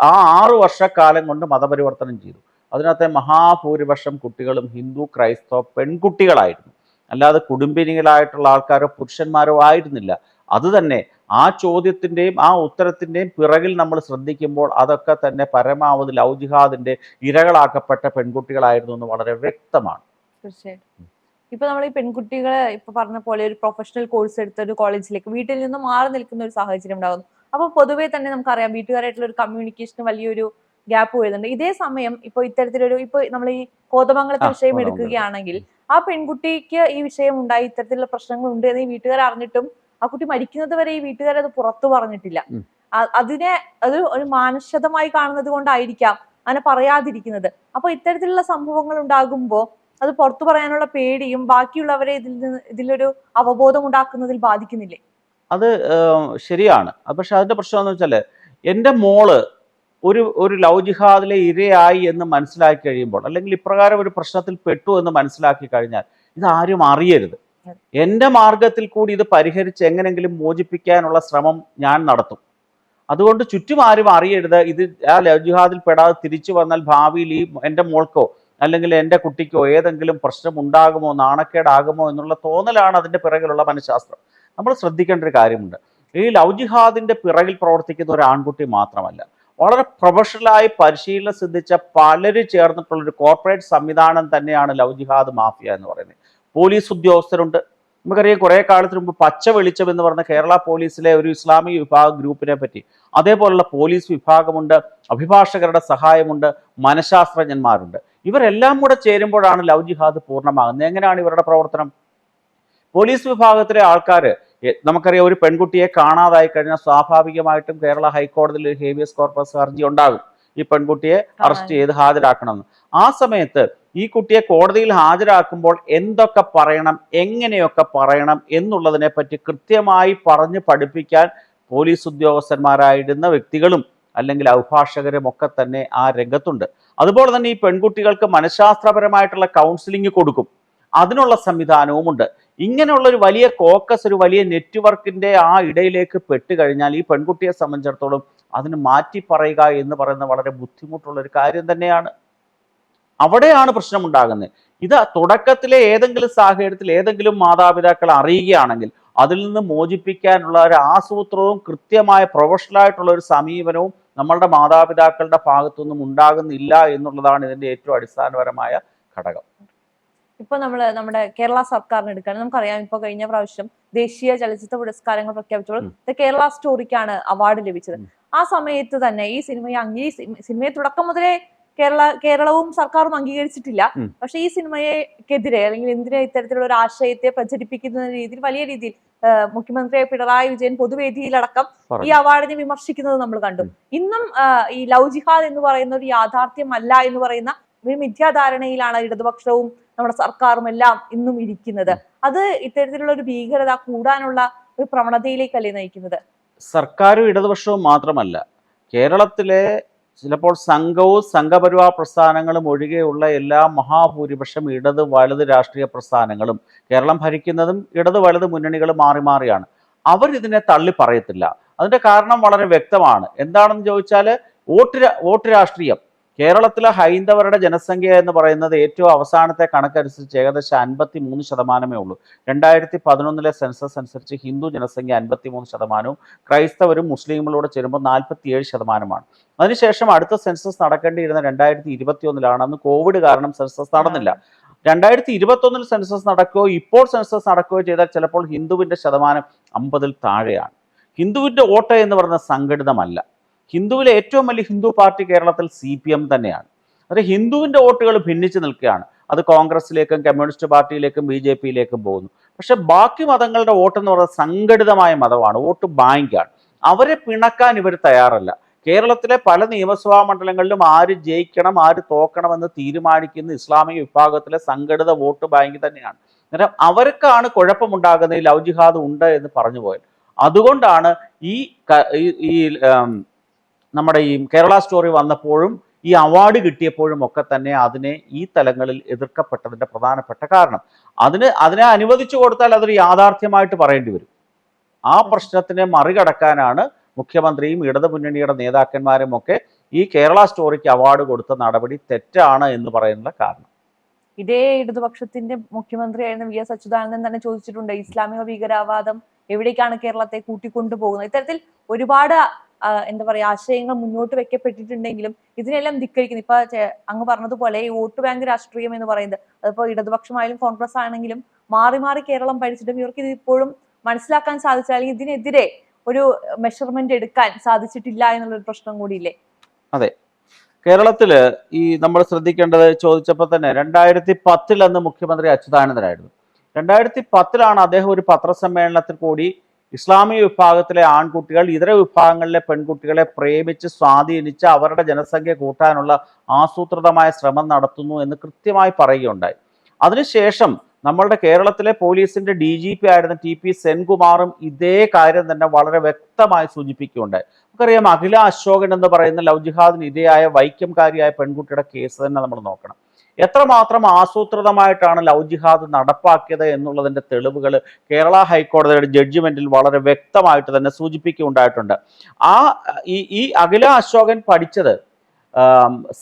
ആ 6 വർഷക്കാലം കൊണ്ട് മതപരിവർത്തനം ചെയ്തു. അതിനകത്തെ മഹാഭൂരിപക്ഷം കുട്ടികളും ഹിന്ദു ക്രൈസ്തവ പെൺകുട്ടികളായിരുന്നു, അല്ലാതെ കുടുംബിനികളായിട്ടുള്ള ആൾക്കാരോ പുരുഷന്മാരോ ആയിരുന്നില്ല. അതുതന്നെ ആ ചോദ്യത്തിൻ്റെയും ആ ഉത്തരത്തിൻ്റെയും പിറകിൽ നമ്മൾ ശ്രദ്ധിക്കുമ്പോൾ അതൊക്കെ തന്നെ പരമാവധി ലവ് ജിഹാദിന്റെ ഇരകളാക്കപ്പെട്ട പെൺകുട്ടികളായിരുന്നു എന്ന് വളരെ വ്യക്തമാണ്. തീർച്ചയായിട്ടും. ഇപ്പൊ നമ്മൾ ഈ പെൺകുട്ടികളെ ഇപ്പൊ പറഞ്ഞ പോലെ ഒരു പ്രൊഫഷണൽ കോഴ്സ് എടുത്ത ഒരു കോളേജിലേക്ക് വീട്ടിൽ നിന്ന് മാറി നിൽക്കുന്ന ഒരു സാഹചര്യം ഉണ്ടാകുന്നു. അപ്പൊ പൊതുവെ തന്നെ നമുക്കറിയാം വീട്ടുകാരായിട്ടുള്ള ഒരു കമ്മ്യൂണിക്കേഷന് വലിയൊരു ഗ്യാപ്പ് വരുന്നുണ്ട്. ഇതേ സമയം ഇപ്പൊ ഇപ്പൊ നമ്മൾ ഈ കോതമംഗലത്തെ വിഷയം എടുക്കുകയാണെങ്കിൽ ആ പെൺകുട്ടിക്ക് ഈ വിഷയം ഉണ്ടായി, ഇത്തരത്തിലുള്ള പ്രശ്നങ്ങൾ ഉണ്ട് എന്ന് ഈ വീട്ടുകാർ അറിഞ്ഞിട്ടും ആ കുട്ടി മരിക്കുന്നത് വരെ ഈ വീട്ടുകാരത് പുറത്തു പറഞ്ഞിട്ടില്ല. അത് ഒരു മാനുഷികമായി കാണുന്നത് കൊണ്ടായിരിക്കാം അങ്ങനെ പറയാതിരിക്കുന്നത്. അപ്പൊ ഇത്തരത്തിലുള്ള സംഭവങ്ങൾ ഉണ്ടാകുമ്പോൾ അത് പുറത്തു പറയാനുള്ള പേടിയും ബാക്കിയുള്ളവരെ ഇതിലൊരു അവബോധം ഉണ്ടാക്കുന്നതിൽ ബാധിക്കുന്നില്ലേ? അത് ശരിയാണ്. പക്ഷെ അതിന്റെ പ്രശ്നം എന്ന് വെച്ചാൽ എൻ്റെ മോള് ഒരു ലവ് ജിഹാദിലെ ഇരയായി എന്ന് മനസ്സിലാക്കി കഴിയുമ്പോൾ, അല്ലെങ്കിൽ ഇപ്രകാരം ഒരു പ്രശ്നത്തിൽ പെട്ടു എന്ന് മനസ്സിലാക്കി കഴിഞ്ഞാൽ ഇതാരും അറിയരുത്. എൻ്റെ മാർഗത്തിൽ കൂടി ഇത് പരിഹരിച്ച് എങ്ങനെങ്കിലും മോചിപ്പിക്കാനുള്ള ശ്രമം ഞാൻ നടത്തും. അതുകൊണ്ട് ചുറ്റും ആരും അറിയരുത്. ഇത് ആ ലവ് ജിഹാദിൽ പെടാതെ തിരിച്ചു വന്നാൽ ഭാവിയിൽ ഈ എൻ്റെ മോൾക്കോ അല്ലെങ്കിൽ എൻ്റെ കുട്ടിക്കോ ഏതെങ്കിലും പ്രശ്നം ഉണ്ടാകുമോ, നാണക്കേടാകുമോ എന്നുള്ള തോന്നലാണ് അതിൻ്റെ പിറകിലുള്ള മനഃശാസ്ത്രം. നമ്മൾ ശ്രദ്ധിക്കേണ്ട ഒരു കാര്യമുണ്ട്. ഈ ലവ് ജിഹാദിന്റെ പിറകിൽ പ്രവർത്തിക്കുന്ന ഒരു ആൺകുട്ടി മാത്രമല്ല, വളരെ പ്രൊഫഷണലായി പരിശീലനം സിദ്ധിച്ച പലരും ചേർന്നിട്ടുള്ളൊരു കോർപ്പറേറ്റ് സംവിധാനം തന്നെയാണ് ലവ് ജിഹാദ് മാഫിയ എന്ന് പറയുന്നത്. പോലീസ് ഉദ്യോഗസ്ഥരുണ്ട്. നമുക്കറിയാം കുറേ കാലത്തിന് മുമ്പ് പച്ച വെളിച്ചം എന്ന് പറഞ്ഞ കേരള പോലീസിലെ ഒരു ഇസ്ലാമിക വിഭാഗ ഗ്രൂപ്പിനെ പറ്റി. അതേപോലുള്ള പോലീസ് വിഭാഗമുണ്ട്, അഭിഭാഷകരുടെ സഹായമുണ്ട്, മനഃശാസ്ത്രജ്ഞന്മാരുണ്ട്. ഇവരെല്ലാം കൂടെ ചേരുമ്പോഴാണ് ലവ് ജിഹാദ് പൂർണ്ണമാകുന്നത്. എങ്ങനെയാണ് ഇവരുടെ പ്രവർത്തനം? പോലീസ് വിഭാഗത്തിലെ ആൾക്കാർ, നമുക്കറിയാം ഒരു പെൺകുട്ടിയെ കാണാതായി കഴിഞ്ഞാൽ സ്വാഭാവികമായിട്ടും കേരള ഹൈക്കോടതിയിൽ ഒരു ഹേബിയസ് കോർപ്പസ് ഹർജി ഉണ്ടാകും, ഈ പെൺകുട്ടിയെ അറസ്റ്റ് ചെയ്ത് ഹാജരാക്കണമെന്ന്. ആ സമയത്ത് ഈ കുട്ടിയെ കോടതിയിൽ ഹാജരാക്കുമ്പോൾ എന്തൊക്കെ പറയണം, എങ്ങനെയൊക്കെ പറയണം എന്നുള്ളതിനെ പറ്റി കൃത്യമായി പറഞ്ഞ് പഠിപ്പിക്കാൻ പോലീസ് ഉദ്യോഗസ്ഥന്മാരായിരുന്ന വ്യക്തികളും അല്ലെങ്കിൽ അഭിഭാഷകരും ഒക്കെ തന്നെ ആ രംഗത്തുണ്ട്. അതുപോലെ തന്നെ ഈ പെൺകുട്ടികൾക്ക് മനഃശാസ്ത്രപരമായിട്ടുള്ള കൗൺസിലിംഗ് കൊടുക്കും, അതിനുള്ള സംവിധാനവുമുണ്ട്. ഇങ്ങനെയുള്ള ഒരു വലിയ കോക്കസ്, ഒരു വലിയ നെറ്റ്വർക്കിന്റെ ആ ഇടയിലേക്ക് പെട്ടുകഴിഞ്ഞാൽ ഈ പെൺകുട്ടിയെ സംബന്ധിച്ചിടത്തോളം അതിന് മാറ്റി പറയുക എന്ന് പറയുന്നത് വളരെ ബുദ്ധിമുട്ടുള്ള ഒരു കാര്യം തന്നെയാണ്. അവിടെയാണ് പ്രശ്നമുണ്ടാകുന്നത്. ഇത് തുടക്കത്തിലെ ഏതെങ്കിലും സാഹചര്യത്തിൽ ഏതെങ്കിലും മാതാപിതാക്കൾ അറിയുകയാണെങ്കിൽ അതിൽ നിന്ന് മോചിപ്പിക്കാനുള്ള ഒരു ആസൂത്രവും കൃത്യമായ പ്രൊഫഷണലായിട്ടുള്ള ഒരു സമീപനവും നമ്മളുടെ മാതാപിതാക്കളുടെ ഭാഗത്തുനിന്നും ഉണ്ടാകുന്നില്ല എന്നുള്ളതാണ് ഇതിന്റെ ഏറ്റവും അടിസ്ഥാനപരമായ ഘടകം. ഇപ്പൊ നമ്മുടെ കേരള സർക്കാരിന് എടുക്കുകയാണ്. നമുക്കറിയാം, ഇപ്പൊ കഴിഞ്ഞ പ്രാവശ്യം ദേശീയ ചലച്ചിത്ര പുരസ്കാരങ്ങൾ പ്രഖ്യാപിച്ചപ്പോൾ ദ കേരള സ്റ്റോറിക്കാണ് അവാർഡ് ലഭിച്ചത്. ആ സമയത്ത് തന്നെ ഈ സിനിമയെ തുടക്കം മുതലേ കേരളവും സർക്കാരും അംഗീകരിച്ചിട്ടില്ല. പക്ഷെ ഈ സിനിമയ്ക്കെതിരെ അല്ലെങ്കിൽ എന്തിനെ ഇത്തരത്തിലുള്ള ഒരു ആശയത്തെ പ്രചരിപ്പിക്കുന്ന രീതിയിൽ വലിയ രീതിയിൽ മുഖ്യമന്ത്രി പിണറായി വിജയൻ പൊതുവേദിയിലടക്കം ഈ അവാർഡിനെ വിമർശിക്കുന്നത് നമ്മൾ കണ്ടു. ഇന്നും ഈ ലവ് ജിഹാദ് എന്ന് പറയുന്ന ഒരു യാഥാർത്ഥ്യമല്ല എന്ന് പറയുന്ന ഒരു മിഥ്യാധാരണയിലാണ് ഇടതുപക്ഷവും നമ്മുടെ സർക്കാരും എല്ലാം ഇന്നും ഇരിക്കുന്നത്. അത് ഇത്തരത്തിലുള്ള ഒരു ഭീകരത കൂടാനുള്ള ഒരു പ്രവണതയിലേക്കല്ലേ നയിക്കുന്നത്? സർക്കാരും ഇടതുപക്ഷവും മാത്രമല്ല, കേരളത്തിലെ ചിലപ്പോൾ സംഘവും സംഘപരിവാർ പ്രസ്ഥാനങ്ങളും ഒഴികെയുള്ള എല്ലാ മഹാഭൂരിപക്ഷം ഇടത് വലത് രാഷ്ട്രീയ പ്രസ്ഥാനങ്ങളും, കേരളം ഭരിക്കുന്നതും ഇടത് വലത് മുന്നണികൾ മാറി മാറിയാണ്, അവരിതിനെ തള്ളി പറയത്തില്ല. അതിന്റെ കാരണം വളരെ വ്യക്തമാണ്. എന്താണെന്ന് ചോദിച്ചാൽ വോട്ട് രാഷ്ട്രീയം. കേരളത്തിലെ ഹൈന്ദവരുടെ ജനസംഖ്യ എന്ന് പറയുന്നത് ഏറ്റവും അവസാനത്തെ കണക്കനുസരിച്ച് ഏകദേശം 53% ഉള്ളൂ. 2011 സെൻസസ് അനുസരിച്ച് ഹിന്ദു ജനസംഖ്യ 53%, ക്രൈസ്തവരും മുസ്ലിങ്ങളോട് ചേരുമ്പോൾ 47%. അതിനുശേഷം അടുത്ത സെൻസസ് നടക്കേണ്ടിയിരുന്ന 2021 അന്ന് കോവിഡ് കാരണം സെൻസസ് നടന്നില്ല. 2021 സെൻസസ് നടക്കുകയോ ഇപ്പോൾ സെൻസസ് നടക്കുകയോ ചെയ്താൽ ചിലപ്പോൾ ഹിന്ദുവിൻ്റെ ശതമാനം 50-ൽ താഴെയാണ്. ഹിന്ദുവിൻ്റെ വോട്ട് എന്ന് പറയുന്നത് സംഘടിതമല്ല. ഹിന്ദുവിലെ ഏറ്റവും വലിയ ഹിന്ദു പാർട്ടി കേരളത്തിൽ CPM തന്നെയാണ്. അത് ഹിന്ദുവിൻ്റെ വോട്ടുകൾ ഭിന്നിച്ച് നിൽക്കുകയാണ്. അത് കോൺഗ്രസിലേക്കും കമ്മ്യൂണിസ്റ്റ് പാർട്ടിയിലേക്കും BJPയിലേക്കും പോകുന്നു. പക്ഷെ ബാക്കി മതങ്ങളുടെ വോട്ട് എന്ന് പറയുന്നത് സംഘടിതമായ മതമാണ്, വോട്ട് ബാങ്കാണ്. അവരെ പിണക്കാൻ ഇവർ തയ്യാറല്ല. കേരളത്തിലെ പല നിയമസഭാ മണ്ഡലങ്ങളിലും ആര് ജയിക്കണം ആര് തോക്കണമെന്ന് തീരുമാനിക്കുന്ന ഇസ്ലാമിക വിഭാഗത്തിലെ സംഘടിത വോട്ട് ബാങ്ക് തന്നെയാണ്. അന്നേരം അവർക്കാണ് കുഴപ്പമുണ്ടാകുന്നത് ഈ ലവ് ജിഹാദ് ഉണ്ട് എന്ന് പറഞ്ഞു പോയത്. അതുകൊണ്ടാണ് ഈ നമ്മുടെ ഈ കേരള സ്റ്റോറി വന്നപ്പോഴും ഈ അവാർഡ് കിട്ടിയപ്പോഴും ഒക്കെ തന്നെ അതിനെ ഈ തലങ്ങളിൽ എതിർക്കപ്പെട്ടതിൻ്റെ പ്രധാനപ്പെട്ട കാരണം, അതിനെ അനുവദിച്ചു കൊടുത്താൽ അതൊരു യാഥാർത്ഥ്യമായിട്ട് പറയേണ്ടി വരും. ആ പ്രശ്നത്തിനെ മറികടക്കാനാണ് മുഖ്യമന്ത്രിയും ഇടതു മുന്നണിയുടെ നേതാക്കന്മാരും ഒക്കെ ഈ കേരള സ്റ്റോറിക്ക് അവാർഡ് കൊടുത്ത നടപടി തെറ്റാണ് എന്ന് പറയുന്ന കാരണം. ഇതേ ഇടതുപക്ഷത്തിന്റെ മുഖ്യമന്ത്രിയായിരുന്ന VS അച്യുതാനന്ദൻ തന്നെ ചോദിച്ചിട്ടുണ്ട്, ഇസ്ലാമിക ഭീകരവാദം എവിടേക്കാണ് കേരളത്തെ കൂട്ടിക്കൊണ്ടുപോകുന്നത്? ഇത്തരത്തിൽ ഒരുപാട് എന്താ പറയാ ആശയങ്ങൾ മുന്നോട്ട് വെക്കപ്പെട്ടിട്ടുണ്ടെങ്കിലും ഇതിനെല്ലാം ധിക്കരിക്കുന്നു. ഇപ്പൊ അങ്ങ് പറഞ്ഞതുപോലെ ഈ വോട്ട് ബാങ്ക് രാഷ്ട്രീയം എന്ന് പറയുന്നത്, അതിപ്പോ ഇടതുപക്ഷമായാലും കോൺഗ്രസ് ആണെങ്കിലും മാറി മാറി കേരളം ഭരിച്ചിട്ടും ഇവർക്ക് ഇത് ഇപ്പോഴും മനസ്സിലാക്കാൻ സാധിച്ചാൽ ഇതിനെതിരെ ഒരു മെഷർമെന്റ് എടുക്കാൻ സാധിച്ചിട്ടില്ല എന്നുള്ളൊരു പ്രശ്നം കൂടിയില്ലേ? അതെ, കേരളത്തില് ഈ നമ്മൾ ശ്രദ്ധിക്കേണ്ടത് ചോദിച്ചപ്പോൾ തന്നെ 2010 അന്ന് മുഖ്യമന്ത്രി അച്യുതാനന്ദനായിരുന്നു. 2010 അദ്ദേഹം ഒരു പത്രസമ്മേളനത്തിൽ കൂടി ഇസ്ലാമിക വിഭാഗത്തിലെ ആൺകുട്ടികൾ ഇതര വിഭാഗങ്ങളിലെ പെൺകുട്ടികളെ പ്രേമിച്ച് സ്വാധീനിച്ച് അവരുടെ ജനസംഖ്യ കൂട്ടാനുള്ള ആസൂത്രിതമായ ശ്രമം നടത്തുന്നു എന്ന് കൃത്യമായി പറയുകയുണ്ടായി. അതിനുശേഷം നമ്മളുടെ കേരളത്തിലെ പോലീസിന്റെ DGP ആയിരുന്ന TP സെൻകുമാറും ഇതേ കാര്യം തന്നെ വളരെ വ്യക്തമായി സൂചിപ്പിക്കുകയുണ്ടായി. നമുക്കറിയാം, അഖില അശോകൻ എന്ന് പറയുന്ന ലവ് ജിഹാദിന് ഇരയായ വൈക്കംകാരിയായ പെൺകുട്ടിയുടെ കേസ് തന്നെ നമ്മൾ നോക്കണം. എത്രമാത്രം ആസൂത്രിതമായിട്ടാണ് ലവ് ജിഹാദ് നടപ്പാക്കിയത് എന്നുള്ളതിൻ്റെ തെളിവുകൾ കേരള ഹൈക്കോടതിയുടെ ജഡ്ജ്മെന്റിൽ വളരെ വ്യക്തമായിട്ട് തന്നെ സൂചിപ്പിക്കുകയുണ്ടായിട്ടുണ്ട്. ഈ അഖില അശോകൻ പഠിച്ചത്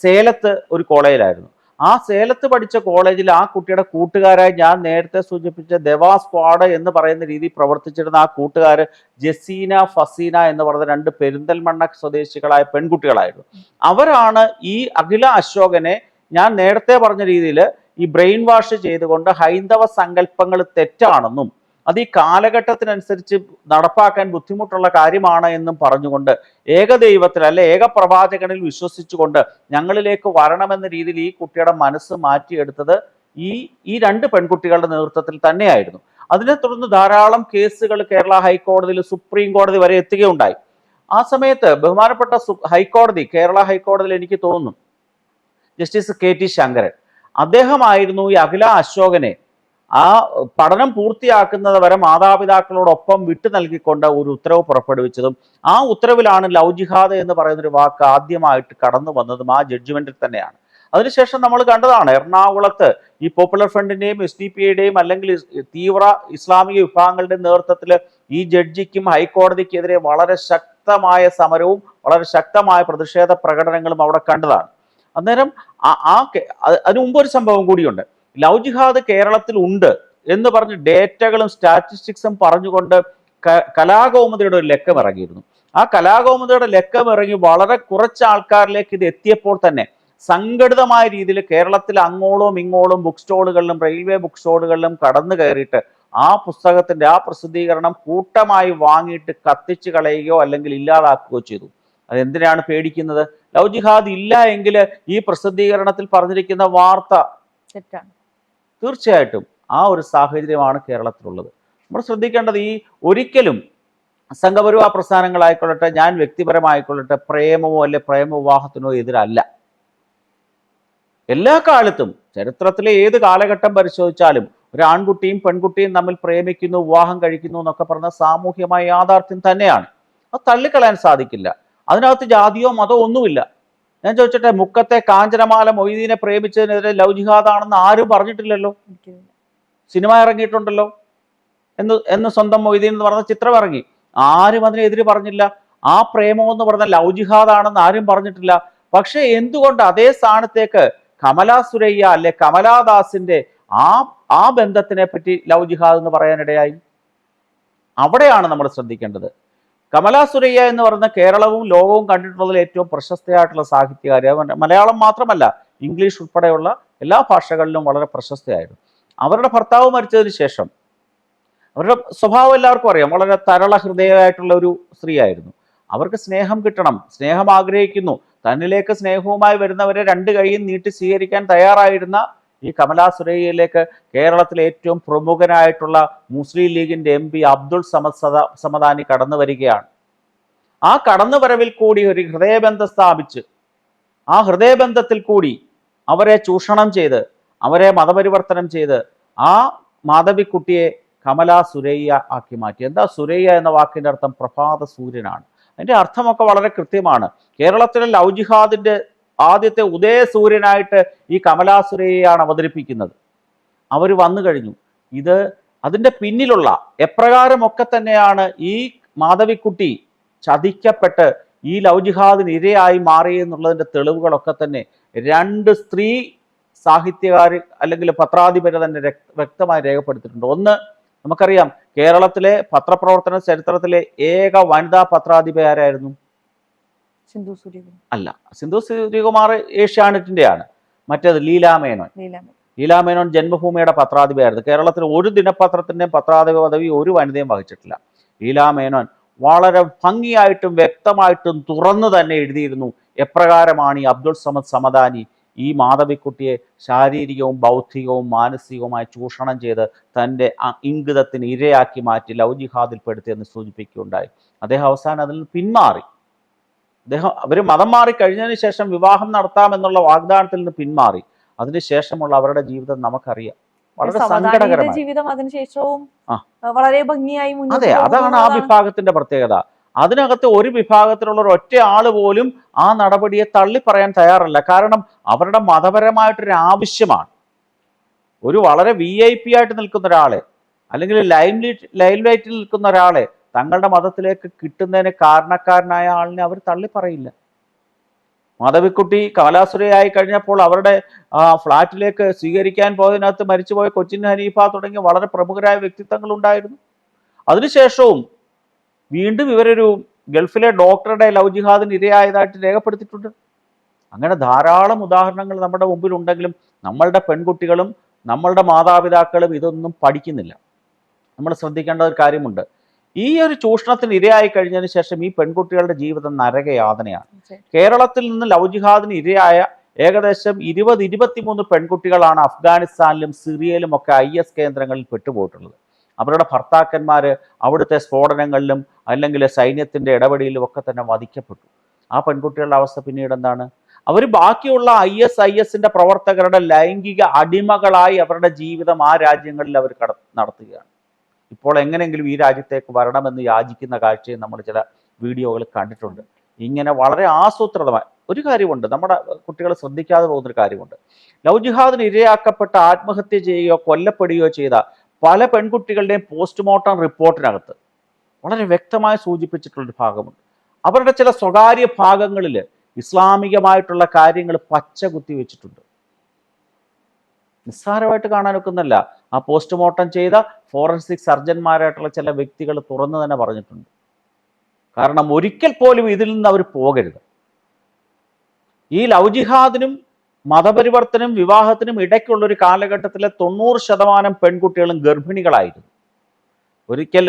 സേലത്ത് ഒരു കോളേജിലായിരുന്നു. ആ സേലത്ത് പഠിച്ച കോളേജിൽ ആ കുട്ടിയുടെ കൂട്ടുകാരായി ഞാൻ നേരത്തെ സൂചിപ്പിച്ച ദവാ സ്ക്വാഡ് എന്ന് പറയുന്ന രീതി പ്രവർത്തിച്ചിരുന്ന ആ കൂട്ടുകാർ ജസീന, ഫസീന എന്ന് പറയുന്ന 2 പെരിന്തൽമണ്ണ സ്വദേശികളായ പെൺകുട്ടികളായിരുന്നു. അവരാണ് ഈ അഖില അശോകനെ ഞാൻ നേരത്തെ പറഞ്ഞ രീതിയിൽ ഈ ബ്രെയിൻ വാഷ് ചെയ്തുകൊണ്ട് ഹൈന്ദവ സങ്കല്പങ്ങൾ തെറ്റാണെന്നും അത് ഈ കാലഘട്ടത്തിനനുസരിച്ച് നടപ്പാക്കാൻ ബുദ്ധിമുട്ടുള്ള കാര്യമാണ് എന്നും പറഞ്ഞുകൊണ്ട് ഏകദൈവത്തിൽ അല്ലെ ഏകപ്രവാചകനിൽ വിശ്വസിച്ചുകൊണ്ട് ഞങ്ങളിലേക്ക് വരണമെന്ന രീതിയിൽ ഈ കുട്ടിയുടെ മനസ്സ് മാറ്റിയെടുത്തത് ഈ 2 പെൺകുട്ടികളുടെ നേതൃത്വത്തിൽ തന്നെയായിരുന്നു. അതിനെ തുടർന്ന് ധാരാളം കേസുകൾ കേരള ഹൈക്കോടതിയിൽ, സുപ്രീം കോടതി വരെ എത്തുകയുണ്ടായി. ആ സമയത്ത് ബഹുമാനപ്പെട്ട ഹൈക്കോടതി, കേരള ഹൈക്കോടതിയിൽ എനിക്ക് തോന്നുന്നു ജസ്റ്റിസ് KT ശങ്കരൻ, അദ്ദേഹമായിരുന്നു ഈ അഖില അശോകനെ ആ പഠനം പൂർത്തിയാക്കുന്നത് വരെ മാതാപിതാക്കളോടൊപ്പം വിട്ടു നൽകിക്കൊണ്ട് ഒരു ഉത്തരവ് പുറപ്പെടുവിച്ചതും ആ ഉത്തരവിലാണ് ലവ് ജിഹാദ് എന്ന് പറയുന്നൊരു വാക്ക് ആദ്യമായിട്ട് കടന്നു വന്നതും ആ ജഡ്ജ്മെന്റിൽ തന്നെയാണ്. അതിനുശേഷം നമ്മൾ കണ്ടതാണ് എറണാകുളത്ത് ഈ പോപ്പുലർ ഫ്രണ്ടിന്റെയും SDPIയുടെയും അല്ലെങ്കിൽ തീവ്ര ഇസ്ലാമിക വിഭാഗങ്ങളുടെ നേതൃത്വത്തിൽ ഈ ജഡ്ജിക്കും ഹൈക്കോടതിക്കെതിരെ വളരെ ശക്തമായ സമരവും വളരെ ശക്തമായ പ്രതിഷേധ പ്രകടനങ്ങളും അവിടെ കണ്ടതാണ്. അന്നേരം അതിനു മുമ്പ് ഒരു സംഭവം കൂടിയുണ്ട്. ലവ് ജിഹാദ് കേരളത്തിൽ ഉണ്ട് എന്ന് പറഞ്ഞ് ഡേറ്റകളും സ്റ്റാറ്റിസ്റ്റിക്സും പറഞ്ഞുകൊണ്ട് കലാകൗമുദിയുടെ ഒരു ലക്കം ഇറങ്ങിയിരുന്നു. ആ കലാകൗമുദിയുടെ ലക്കം ഇറങ്ങി വളരെ കുറച്ച് ആൾക്കാരിലേക്ക് ഇത് എത്തിയപ്പോൾ തന്നെ സംഘടിതമായ രീതിയിൽ കേരളത്തിൽ അങ്ങോളം ഇങ്ങോളം ബുക്ക് സ്റ്റോളുകളിലും റെയിൽവേ ബുക്ക് സ്റ്റോളുകളിലും കടന്നു കയറിയിട്ട് ആ പുസ്തകത്തിന്റെ ആ പ്രസിദ്ധീകരണം കൂട്ടമായി വാങ്ങിയിട്ട് കത്തിച്ചു കളയുകയോ അല്ലെങ്കിൽ ഇല്ലാതാക്കുകയോ ചെയ്തു. അതെന്തിനാണ് പേടിക്കുന്നത്? ലവ് ജിഹാദ് ഇല്ല എങ്കിൽ ഈ പ്രസിദ്ധീകരണത്തിൽ പറഞ്ഞിരിക്കുന്ന വാർത്ത തെറ്റാണ്. തീർച്ചയായിട്ടും ആ ഒരു സാഹചര്യമാണ് കേരളത്തിലുള്ളത്. നമ്മൾ ശ്രദ്ധിക്കേണ്ടത് ഈ ഒരിക്കലും സംഘപരിവാർ പ്രസ്ഥാനങ്ങളായിക്കൊള്ളട്ടെ, ഞാൻ വ്യക്തിപരമായിക്കൊള്ളട്ടെ, പ്രേമമോ അല്ലെ പ്രേമ വിവാഹത്തിനോ എതിരല്ല. എല്ലാ കാലത്തും ചരിത്രത്തിലെ ഏത് കാലഘട്ടം പരിശോധിച്ചാലും ഒരു ആൺകുട്ടിയും പെൺകുട്ടിയും തമ്മിൽ പ്രേമിക്കുന്നു, വിവാഹം കഴിക്കുന്നു എന്നൊക്കെ പറഞ്ഞ സാമൂഹ്യമായ യാഥാർത്ഥ്യം തന്നെയാണ്. അത് തള്ളിക്കളയാൻ സാധിക്കില്ല. അതിനകത്ത് ജാതിയോ മതമോ ഒന്നുമില്ല. ഞാൻ ചോദിച്ചോട്ടെ, മുക്കത്തെ കാഞ്ചനമാല മൊയ്തീനെ പ്രേമിച്ചതിനെതിരെ ലവ് ജിഹാദാണെന്ന് ആരും പറഞ്ഞിട്ടില്ലല്ലോ. സിനിമ ഇറങ്ങിയിട്ടുണ്ടല്ലോ, എന്ന് സ്വന്തം മൊയ്തീൻ എന്ന് പറഞ്ഞ ചിത്രം ഇറങ്ങി, ആരും അതിനെതിരെ പറഞ്ഞില്ല. ആ പ്രേമം എന്ന് പറഞ്ഞ ലവ് ജിഹാദാണെന്ന് ആരും പറഞ്ഞിട്ടില്ല. പക്ഷെ എന്തുകൊണ്ട് അതേ സ്ഥാനത്തേക്ക് കമല സുരയ്യ അല്ലെ കമലാദാസിന്റെ ആ ബന്ധത്തിനെ പറ്റി ലവ് ജിഹാദ് എന്ന് പറയാനിടയായി? അവിടെയാണ് നമ്മൾ ശ്രദ്ധിക്കേണ്ടത്. കമല സുരയ്യ എന്ന് പറയുന്ന കേരളവും ലോകവും കണ്ടിട്ടുള്ളതിൽ ഏറ്റവും പ്രശസ്തയായിട്ടുള്ള സാഹിത്യകാരി. മലയാളം മാത്രമല്ല, ഇംഗ്ലീഷ് ഉൾപ്പെടെയുള്ള എല്ലാ ഭാഷകളിലും വളരെ പ്രശസ്തയായിരുന്നു. അവരുടെ ഭർത്താവ് മരിച്ചതിന് ശേഷം അവരുടെ സ്വഭാവം എല്ലാവർക്കും അറിയാം. വളരെ തരള ഹൃദയമായിട്ടുള്ള ഒരു സ്ത്രീയായിരുന്നു. അവർക്ക് സ്നേഹം കിട്ടണം, സ്നേഹം ആഗ്രഹിക്കുന്നു. തന്നിലേക്ക് സ്നേഹവുമായി വരുന്നവരെ 2 കൈയും നീട്ടി സ്വീകരിക്കാൻ തയ്യാറായിരുന്ന ഈ കമലാ സുരയ്യയിലേക്ക് കേരളത്തിലെ ഏറ്റവും പ്രമുഖനായിട്ടുള്ള മുസ്ലിം ലീഗിന്റെ MP അബ്ദുൾ സമദാനി കടന്നു വരികയാണ്. ആ കടന്നുവരവിൽ കൂടി ഒരു ഹൃദയബന്ധം സ്ഥാപിച്ച് ആ ഹൃദയബന്ധത്തിൽ കൂടി അവരെ ചൂഷണം ചെയ്ത് അവരെ മതപരിവർത്തനം ചെയ്ത് ആ മാധവിക്കുട്ടിയെ കമലാ സുരയ്യ ആക്കി മാറ്റി. എന്താ സുരയ്യ എന്ന വാക്കിന്റെ അർത്ഥം? പ്രഭാത സൂര്യനാണ്. അതിന്റെ അർത്ഥമൊക്കെ വളരെ കൃത്യമാണ്. കേരളത്തിലെ ലവ് ജിഹാദിന്റെ ആദ്യത്തെ ഉദയസൂര്യനായിട്ട് ഈ കമലാ സുരയ്യയാണ് അവതരിപ്പിക്കുന്നത്. അവർ വന്നു കഴിഞ്ഞു. അതിൻ്റെ പിന്നിലുള്ള എപ്രകാരമൊക്കെ തന്നെയാണ് ഈ മാധവിക്കുട്ടി ചതിക്കപ്പെട്ട് ഈ ലവ് ജിഹാദിന് ഇരയായി മാറി എന്നുള്ളതിൻ്റെ തെളിവുകളൊക്കെ തന്നെ 2 സ്ത്രീ സാഹിത്യകാർ അല്ലെങ്കിൽ പത്രാധിപര് തന്നെ വ്യക്തമായി രേഖപ്പെടുത്തിയിട്ടുണ്ട്. ഒന്ന്, നമുക്കറിയാം, കേരളത്തിലെ പത്രപ്രവർത്തന ചരിത്രത്തിലെ ഏക വനിതാ പത്രാധിപരായിരുന്നു സിന്ധു സൂര്യകുമാർ. അല്ല, സിന്ധു സൂര്യകുമാർ ഏഷ്യാനെറ്റിന്റെയാണ്. മറ്റേത് ലീലാമേനോൻ. ലീലാമേനോൻ ജന്മഭൂമിയുടെ പത്രാധിപയായിരുന്നു. കേരളത്തിൽ ഒരു ദിനപത്രത്തിൻ്റെയും പത്രാധിപ പദവി ഒരു വനിതയും വഹിച്ചിട്ടില്ല. ലീലാമേനോൻ വളരെ ഭംഗിയായിട്ടും വ്യക്തമായിട്ടും തുറന്നു തന്നെ എഴുതിയിരുന്നു എപ്രകാരമാണ് ഈ അബ്ദുൾ സമദാനി ഈ മാധവിക്കുട്ടിയെ ശാരീരികവും ബൗദ്ധികവും മാനസികവുമായി ചൂഷണം ചെയ്ത് തൻ്റെ ഇംഗിതത്തിന് ഇരയാക്കി മാറ്റി ലവ് ജിഹാദിൽപ്പെടുത്തിയെന്ന് സൂചിപ്പിക്കുകയുണ്ടായി. അദ്ദേഹം അവസാനം അതിൽ നിന്ന് പിന്മാറി. അവർ മതം മാറി കഴിഞ്ഞതിന് ശേഷം വിവാഹം നടത്താമെന്നുള്ള വാഗ്ദാനത്തിൽ നിന്ന് പിന്മാറി. അതിനുശേഷമുള്ള അവരുടെ ജീവിതം നമുക്കറിയാം, വളരെ സങ്കടകരമായ ജീവിതം. അതിനുശേഷവും വളരെ ഭംഗിയായി. അതെ, അതാണ് ആ വിഭാഗത്തിന്റെ പ്രത്യേകത. അതിനകത്ത് ഒരു വിഭാഗത്തിലുള്ള ഒറ്റ ആള് പോലും ആ നടപടിയെ തള്ളി പറയാൻ തയ്യാറല്ല. കാരണം അവരുടെ മതപരമായിട്ടൊരു ആവശ്യമാണ്. ഒരു വളരെ VIP ആയിട്ട് നിൽക്കുന്ന ഒരാളെ അല്ലെങ്കിൽ ലൈംലൈറ്റിൽ നിൽക്കുന്ന ഒരാളെ തങ്ങളുടെ മതത്തിലേക്ക് കിട്ടുന്നതിന് കാരണക്കാരനായ ആളിനെ അവർ തള്ളി പറയില്ല. മാധവിക്കുട്ടി കമലാസുരയായി കഴിഞ്ഞപ്പോൾ അവരുടെ ഫ്ലാറ്റിലേക്ക് സ്വീകരിക്കാൻ പോയതിനകത്ത് മരിച്ചുപോയ കൊച്ചിൻ ഹനീഫ തുടങ്ങിയ വളരെ പ്രമുഖരായ വ്യക്തിത്വങ്ങൾ ഉണ്ടായിരുന്നു. അതിനുശേഷവും വീണ്ടും ഇവരൊരു ഗൾഫിലെ ഡോക്ടറുടെ ലവ് ജിഹാദിന് ഇരയായതായിട്ട് രേഖപ്പെടുത്തിയിട്ടുണ്ട്. അങ്ങനെ ധാരാളം ഉദാഹരണങ്ങൾ നമ്മുടെ മുമ്പിൽ ഉണ്ടെങ്കിലും നമ്മളുടെ പെൺകുട്ടികളും നമ്മളുടെ മാതാപിതാക്കളും ഇതൊന്നും പഠിക്കുന്നില്ല. നമ്മൾ ശ്രദ്ധിക്കേണ്ട ഒരു കാര്യമുണ്ട്. ഈ ഒരു ചൂഷണത്തിന് ഇരയായി കഴിഞ്ഞതിന് ശേഷം ഈ പെൺകുട്ടികളുടെ ജീവിതം നരകയാതനയാണ്. കേരളത്തിൽ നിന്ന് ലവ് ജിഹാദിന് ഇരയായ ഏകദേശം 20-23 പെൺകുട്ടികളാണ് അഫ്ഗാനിസ്ഥാനിലും സിറിയയിലും ഒക്കെ IS കേന്ദ്രങ്ങളിൽ പെട്ടുപോയിട്ടുള്ളത്. അവരുടെ ഭർത്താക്കന്മാർ അവിടുത്തെ സ്ഫോടനങ്ങളിലും അല്ലെങ്കിൽ സൈന്യത്തിൻ്റെ ഇടപെടലിലും ഒക്കെ തന്നെ വധിക്കപ്പെട്ടു. ആ പെൺകുട്ടികളുടെ അവസ്ഥ പിന്നീട് എന്താണ്? അവർ ബാക്കിയുള്ള ISISന്റെ പ്രവർത്തകരുടെ ലൈംഗിക അടിമകളായി അവരുടെ ജീവിതം ആ രാജ്യങ്ങളിൽ അവർ നടത്തുകയാണ്. ഇപ്പോൾ എങ്ങനെയെങ്കിലും ഈ രാജ്യത്തേക്ക് വരണമെന്ന് യാചിക്കുന്ന കാഴ്ചയും നമ്മൾ ചില വീഡിയോകൾ കണ്ടിട്ടുണ്ട്. ഇങ്ങനെ വളരെ ആസൂത്രിതമായി ഒരു കാര്യമുണ്ട്, നമ്മുടെ കുട്ടികൾ ശ്രദ്ധിക്കാതെ പോകുന്നൊരു കാര്യമുണ്ട്. ലവ് ജിഹാദിന് ഇരയാക്കപ്പെട്ട ആത്മഹത്യ ചെയ്യുകയോ കൊല്ലപ്പെടുകയോ ചെയ്ത പല പെൺകുട്ടികളുടെയും പോസ്റ്റ്മോർട്ടം റിപ്പോർട്ടിനകത്ത് വളരെ വ്യക്തമായി സൂചിപ്പിച്ചിട്ടുള്ളൊരു ഭാഗമുണ്ട്. അവരുടെ ചില സ്വകാര്യ ഭാഗങ്ങളിൽ ഇസ്ലാമികമായിട്ടുള്ള കാര്യങ്ങൾ പച്ച കുത്തി വെച്ചിട്ടുണ്ട്. നിസ്സാരമായിട്ട് കാണാൻ ഒക്കുന്നല്ല. ആ പോസ്റ്റ്മോർട്ടം ചെയ്ത ഫോറൻസിക് സർജന്മാരായിട്ടുള്ള ചില വ്യക്തികൾ തുറന്നു തന്നെ പറഞ്ഞിട്ടുണ്ട്. കാരണം ഒരിക്കൽ പോലും ഇതിൽ നിന്ന് അവർ പോകരുത്. ഈ ലവ് ജിഹാദിനും മതപരിവർത്തനം വിവാഹത്തിനും ഇടയ്ക്കുള്ളൊരു കാലഘട്ടത്തിലെ 90% പെൺകുട്ടികളും ഗർഭിണികളായിരുന്നു. ഒരിക്കൽ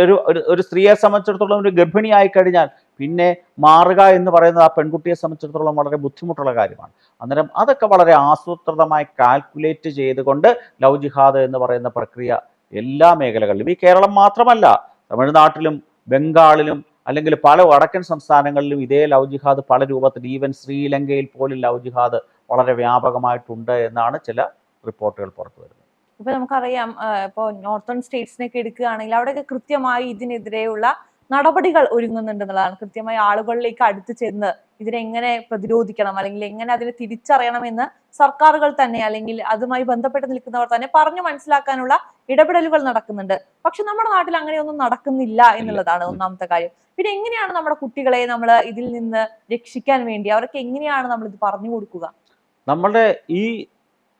ഒരു സ്ത്രീയെ സംബന്ധിച്ചിടത്തോളം ഒരു ഗർഭിണിയായി കഴിഞ്ഞാൽ പിന്നെ മാറുക എന്ന് പറയുന്നത് ആ പെൺകുട്ടിയെ സംബന്ധിച്ചിടത്തോളം വളരെ ബുദ്ധിമുട്ടുള്ള കാര്യമാണ്. അന്നേരം അതൊക്കെ വളരെ ആസൂത്രിതമായി കാൽക്കുലേറ്റ് ചെയ്തുകൊണ്ട് ലവ് ജിഹാദ് എന്ന് പറയുന്ന പ്രക്രിയ എല്ലാ മേഖലകളിലും, ഈ കേരളം മാത്രമല്ല, തമിഴ്നാട്ടിലും ബംഗാളിലും അല്ലെങ്കിൽ പല വടക്കൻ സംസ്ഥാനങ്ങളിലും ഇതേ ലവ് ജിഹാദ് പല രൂപത്തിൽ, ഈവൻ ശ്രീലങ്കയിൽ പോലും ലവ് ജിഹാദ് വളരെ വ്യാപകമായിട്ടുണ്ട് എന്നാണ് ചില റിപ്പോർട്ടുകൾ പുറത്തു വരുന്നത്. ഇപ്പൊ നമുക്കറിയാം, ഇപ്പോൾ നോർത്തേൺ സ്റ്റേറ്റ്സിനൊക്കെ എടുക്കുകയാണെങ്കിൽ അവിടെയൊക്കെ കൃത്യമായി ഇതിനെതിരെയുള്ള നടപടികൾ ഒരുങ്ങുന്നുണ്ടെന്നുള്ളതാണ്. കൃത്യമായി ആളുകളിലേക്ക് അടുത്ത് ചെന്ന് ഇതിനെങ്ങനെ പ്രതിരോധിക്കണം അല്ലെങ്കിൽ എങ്ങനെ അതിനെ തിരിച്ചറിയണമെന്ന് സർക്കാരുകൾ തന്നെ അല്ലെങ്കിൽ അതുമായി ബന്ധപ്പെട്ട് നിൽക്കുന്നവർ തന്നെ പറഞ്ഞു മനസ്സിലാക്കാനുള്ള ഇടപെടലുകൾ നടക്കുന്നുണ്ട്. പക്ഷെ നമ്മുടെ നാട്ടിൽ അങ്ങനെയൊന്നും നടക്കുന്നില്ല എന്നുള്ളതാണ് ഒന്നാമത്തെ കാര്യം. പിന്നെ എങ്ങനെയാണ് നമ്മുടെ കുട്ടികളെ നമ്മൾ ഇതിൽ നിന്ന് രക്ഷിക്കാൻ വേണ്ടി അവർക്ക് എങ്ങനെയാണ് നമ്മൾ ഇത് പറഞ്ഞു കൊടുക്കുക?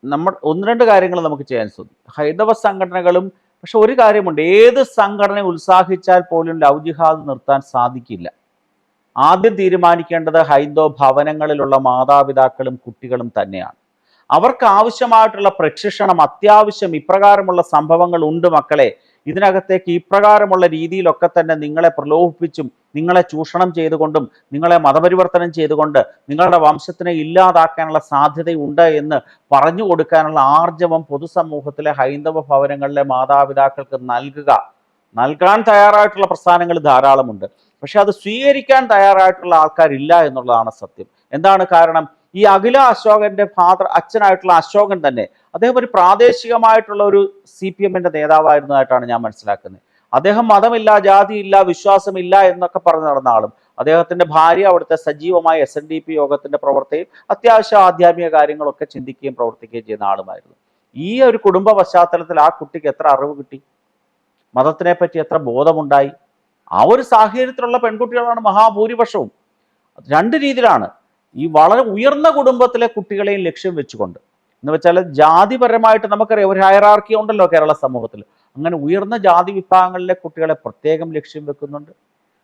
നമ്മൾ ഒന്ന് രണ്ട് കാര്യങ്ങൾ നമുക്ക് ചെയ്യാൻ സാധിക്കും. ഹൈന്ദവ സംഘടനകളും, പക്ഷെ ഒരു കാര്യമുണ്ട്, ഏത് സംഘടന ഉത്സാഹിച്ചാൽ പോലും ലവ് ജിഹാദ് നിർത്താൻ സാധിക്കില്ല. ആദ്യം തീരുമാനിക്കേണ്ടത് ഹൈന്ദവ ഭവനങ്ങളിലുള്ള മാതാപിതാക്കളും കുട്ടികളും തന്നെയാണ്. അവർക്ക് ആവശ്യമായിട്ടുള്ള പ്രശിക്ഷണം അത്യാവശ്യം ഇപ്രകാരമുള്ള സംഭവങ്ങൾ ഉണ്ട് മക്കളെ, ഇതിനകത്തേക്ക് ഇപ്രകാരമുള്ള രീതിയിലൊക്കെ തന്നെ നിങ്ങളെ പ്രലോഭിപ്പിച്ചും നിങ്ങളെ ചൂഷണം ചെയ്തുകൊണ്ടും നിങ്ങളെ മതപരിവർത്തനം ചെയ്തുകൊണ്ട് നിങ്ങളുടെ വംശത്തിനെ ഇല്ലാതാക്കാനുള്ള സാധ്യതയുണ്ട് എന്ന് പറഞ്ഞു കൊടുക്കാനുള്ള ആർജവം പൊതുസമൂഹത്തിലെ ഹൈന്ദവ ഭവനങ്ങളിലെ മാതാപിതാക്കൾക്ക് നൽകാൻ തയ്യാറായിട്ടുള്ള പ്രസ്ഥാനങ്ങൾ ധാരാളമുണ്ട്. പക്ഷെ അത് സ്വീകരിക്കാൻ തയ്യാറായിട്ടുള്ള ആൾക്കാരില്ല എന്നുള്ളതാണ് സത്യം. എന്താണ് കാരണം? ഈ അഖില അശോകന്റെ അച്ഛനായിട്ടുള്ള അശോകൻ തന്നെ അദ്ദേഹം ഒരു പ്രാദേശികമായിട്ടുള്ള ഒരു CPMന്റെ നേതാവായിരുന്നതായിട്ടാണ് ഞാൻ മനസ്സിലാക്കുന്നത്. അദ്ദേഹം മതമില്ല, ജാതിയില്ല, വിശ്വാസമില്ല എന്നൊക്കെ പറഞ്ഞു നടന്ന ആളും, അദ്ദേഹത്തിന്റെ ഭാര്യ അവിടുത്തെ സജീവമായ SNDP യോഗത്തിന്റെ പ്രവർത്തകയും അത്യാവശ്യം ആധ്യാത്മിക കാര്യങ്ങളൊക്കെ ചിന്തിക്കുകയും പ്രവർത്തിക്കുകയും ചെയ്യുന്ന ആളുമായിരുന്നു. ഈ ഒരു കുടുംബ പശ്ചാത്തലത്തിൽ ആ കുട്ടിക്ക് എത്ര അറിവ് കിട്ടി? മതത്തിനെ പറ്റി എത്ര ബോധമുണ്ടായി? ആ ഒരു സാഹചര്യത്തിലുള്ള പെൺകുട്ടികളാണ് മഹാഭൂരിപക്ഷവും. രണ്ട് രീതിയിലാണ്. ഈ വളരെ ഉയർന്ന കുടുംബത്തിലെ കുട്ടികളെയും ലക്ഷ്യം വെച്ചുകൊണ്ട്, എന്ന് വെച്ചാൽ ജാതിപരമായിട്ട് നമുക്കറിയാം ഒരു ഹയറാർക്കി ഉണ്ടല്ലോ കേരള സമൂഹത്തിൽ. അങ്ങനെ ഉയർന്ന ജാതി വിഭാഗങ്ങളിലെ കുട്ടികളെ പ്രത്യേകം ലക്ഷ്യം വെക്കുന്നുണ്ട്,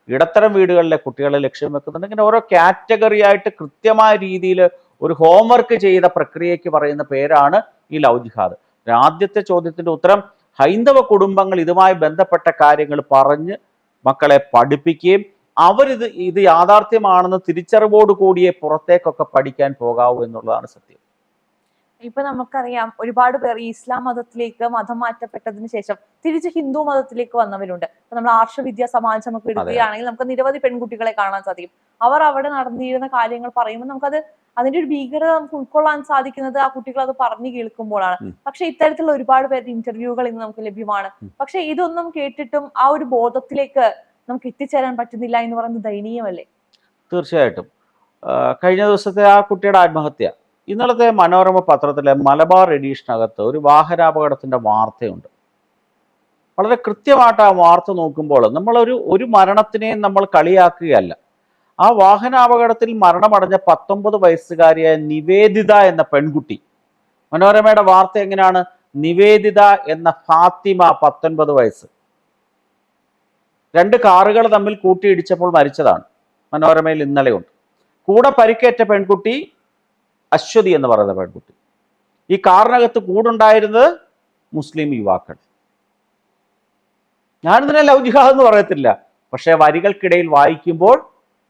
ഇടത്തരം വീടുകളിലെ കുട്ടികളെ ലക്ഷ്യം വെക്കുന്നുണ്ട്. ഇങ്ങനെ ഓരോ കാറ്റഗറി ആയിട്ട് കൃത്യമായ രീതിയിൽ ഒരു ഹോംവർക്ക് ചെയ്ത പ്രക്രിയയ്ക്ക് പറയുന്ന പേരാണ് ഈ ലവ് ജിഹാദ്. ആദ്യത്തെ ചോദ്യത്തിന്റെ ഉത്തരം, ഹൈന്ദവ കുടുംബങ്ങൾ ഇതുമായി ബന്ധപ്പെട്ട കാര്യങ്ങൾ പറഞ്ഞ് മക്കളെ പഠിപ്പിക്കുകയും ഇത് യാഥാർത്ഥ്യമാണെന്ന് തിരിച്ചറിവോട് കൂടിയേ പുറത്തേക്കൊക്കെ പഠിക്കാൻ പോകാവൂ എന്നുള്ളതാണ് സത്യം. ഇപ്പൊ നമുക്കറിയാം ഒരുപാട് പേർ ഈ ഇസ്ലാം മതത്തിലേക്ക് മതം മാറ്റപ്പെട്ടതിന് ശേഷം തിരിച്ച് ഹിന്ദു മതത്തിലേക്ക് വന്നവരുണ്ട്. ഇപ്പൊ നമ്മൾ ആർഷവിദ്യാ സമാജം ഒക്കെ എടുക്കുകയാണെങ്കിൽ നമുക്ക് നിരവധി പെൺകുട്ടികളെ കാണാൻ സാധിക്കും. അവർ അവിടെ നടന്നിരുന്ന കാര്യങ്ങൾ പറയുമ്പോൾ നമുക്കത് അതിന്റെ ഒരു ഭീകരത നമുക്ക് ഉൾക്കൊള്ളാൻ സാധിക്കുന്നത് ആ കുട്ടികൾ അത് പറഞ്ഞു കേൾക്കുമ്പോഴാണ്. പക്ഷെ ഇത്തരത്തിലുള്ള ഒരുപാട് പേരുടെ ഇന്റർവ്യൂകൾ ഇന്ന് നമുക്ക് ലഭ്യമാണ്. പക്ഷെ ഇതൊന്നും കേട്ടിട്ടും ആ ഒരു ബോധത്തിലേക്ക് നമുക്ക് എത്തിച്ചേരാൻ പറ്റുന്നില്ല എന്ന് പറയുന്നത് ദയനീയമല്ലേ? തീർച്ചയായിട്ടും. കഴിഞ്ഞ ദിവസത്തെ ആ കുട്ടിയുടെ ആത്മഹത്യ, ഇന്നലത്തെ മനോരമ പത്രത്തിലെ മലബാർ എഡീഷനകത്ത് ഒരു വാഹനാപകടത്തിന്റെ വാർത്തയുണ്ട്. വളരെ കൃത്യമായിട്ട് ആ വാർത്ത നോക്കുമ്പോൾ നമ്മളൊരു മരണത്തിനെയും നമ്മൾ കളിയാക്കുകയല്ല. ആ വാഹനാപകടത്തിൽ മരണമടഞ്ഞ 19 വയസ്സുകാരിയായ നിവേദിത എന്ന പെൺകുട്ടി, മനോരമയുടെ വാർത്ത എങ്ങനെയാണ്? നിവേദിത എന്ന ഫാത്തിമ 19 വയസ്സ്, 2 കാറുകൾ തമ്മിൽ കൂട്ടിയിടിച്ചപ്പോൾ മരിച്ചതാണ്. മനോരമയിൽ ഇന്നലെ ഉണ്ട്. കൂടെ പരിക്കേറ്റ പെൺകുട്ടി അശ്വതി എന്ന് പറയുന്ന പെൺകുട്ടി. ഈ കാറിനകത്ത് കൂടുണ്ടായിരുന്നത് മുസ്ലിം യുവാക്കൾ. ഞാനിതിനെ ലവ് ജിഹാദ് എന്ന് പറയത്തില്ല, പക്ഷേ വരികൾക്കിടയിൽ വായിക്കുമ്പോൾ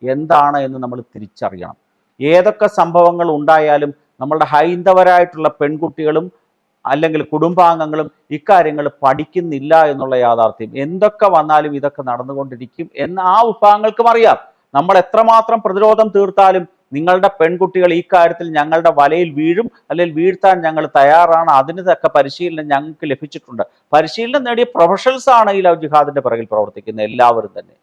എന്താണ് എന്ന് നമ്മൾ തിരിച്ചറിയണം. ഏതൊക്കെ സംഭവങ്ങൾ ഉണ്ടായാലും നമ്മളുടെ ഹൈന്ദവരായിട്ടുള്ള പെൺകുട്ടികളും അല്ലെങ്കിൽ കുടുംബാംഗങ്ങളും ഇക്കാര്യങ്ങൾ പഠിക്കുന്നില്ല എന്നുള്ള യാഥാർത്ഥ്യം. എന്തൊക്കെ വന്നാലും ഇതൊക്കെ നടന്നുകൊണ്ടിരിക്കും എന്ന് ആ വിഭാഗങ്ങൾക്കും അറിയാം. നമ്മൾ എത്രമാത്രം പ്രതിരോധം തീർത്താലും നിങ്ങളുടെ പെൺകുട്ടികൾ ഈ കാര്യത്തിൽ ഞങ്ങളുടെ വലയിൽ വീഴും, അല്ലെങ്കിൽ വീഴ്ത്താൻ ഞങ്ങൾ തയ്യാറാണ്. അതിന് തക്ക പരിശീലനം ഞങ്ങൾക്ക് ലഭിച്ചിട്ടുണ്ട്. പരിശീലനം നേടിയ പ്രൊഫഷണൽസ് ആണ് ഈ ലവ് ജിഹാദിന്റെ പിറകിൽ പ്രവർത്തിക്കുന്ന എല്ലാവരും തന്നെ.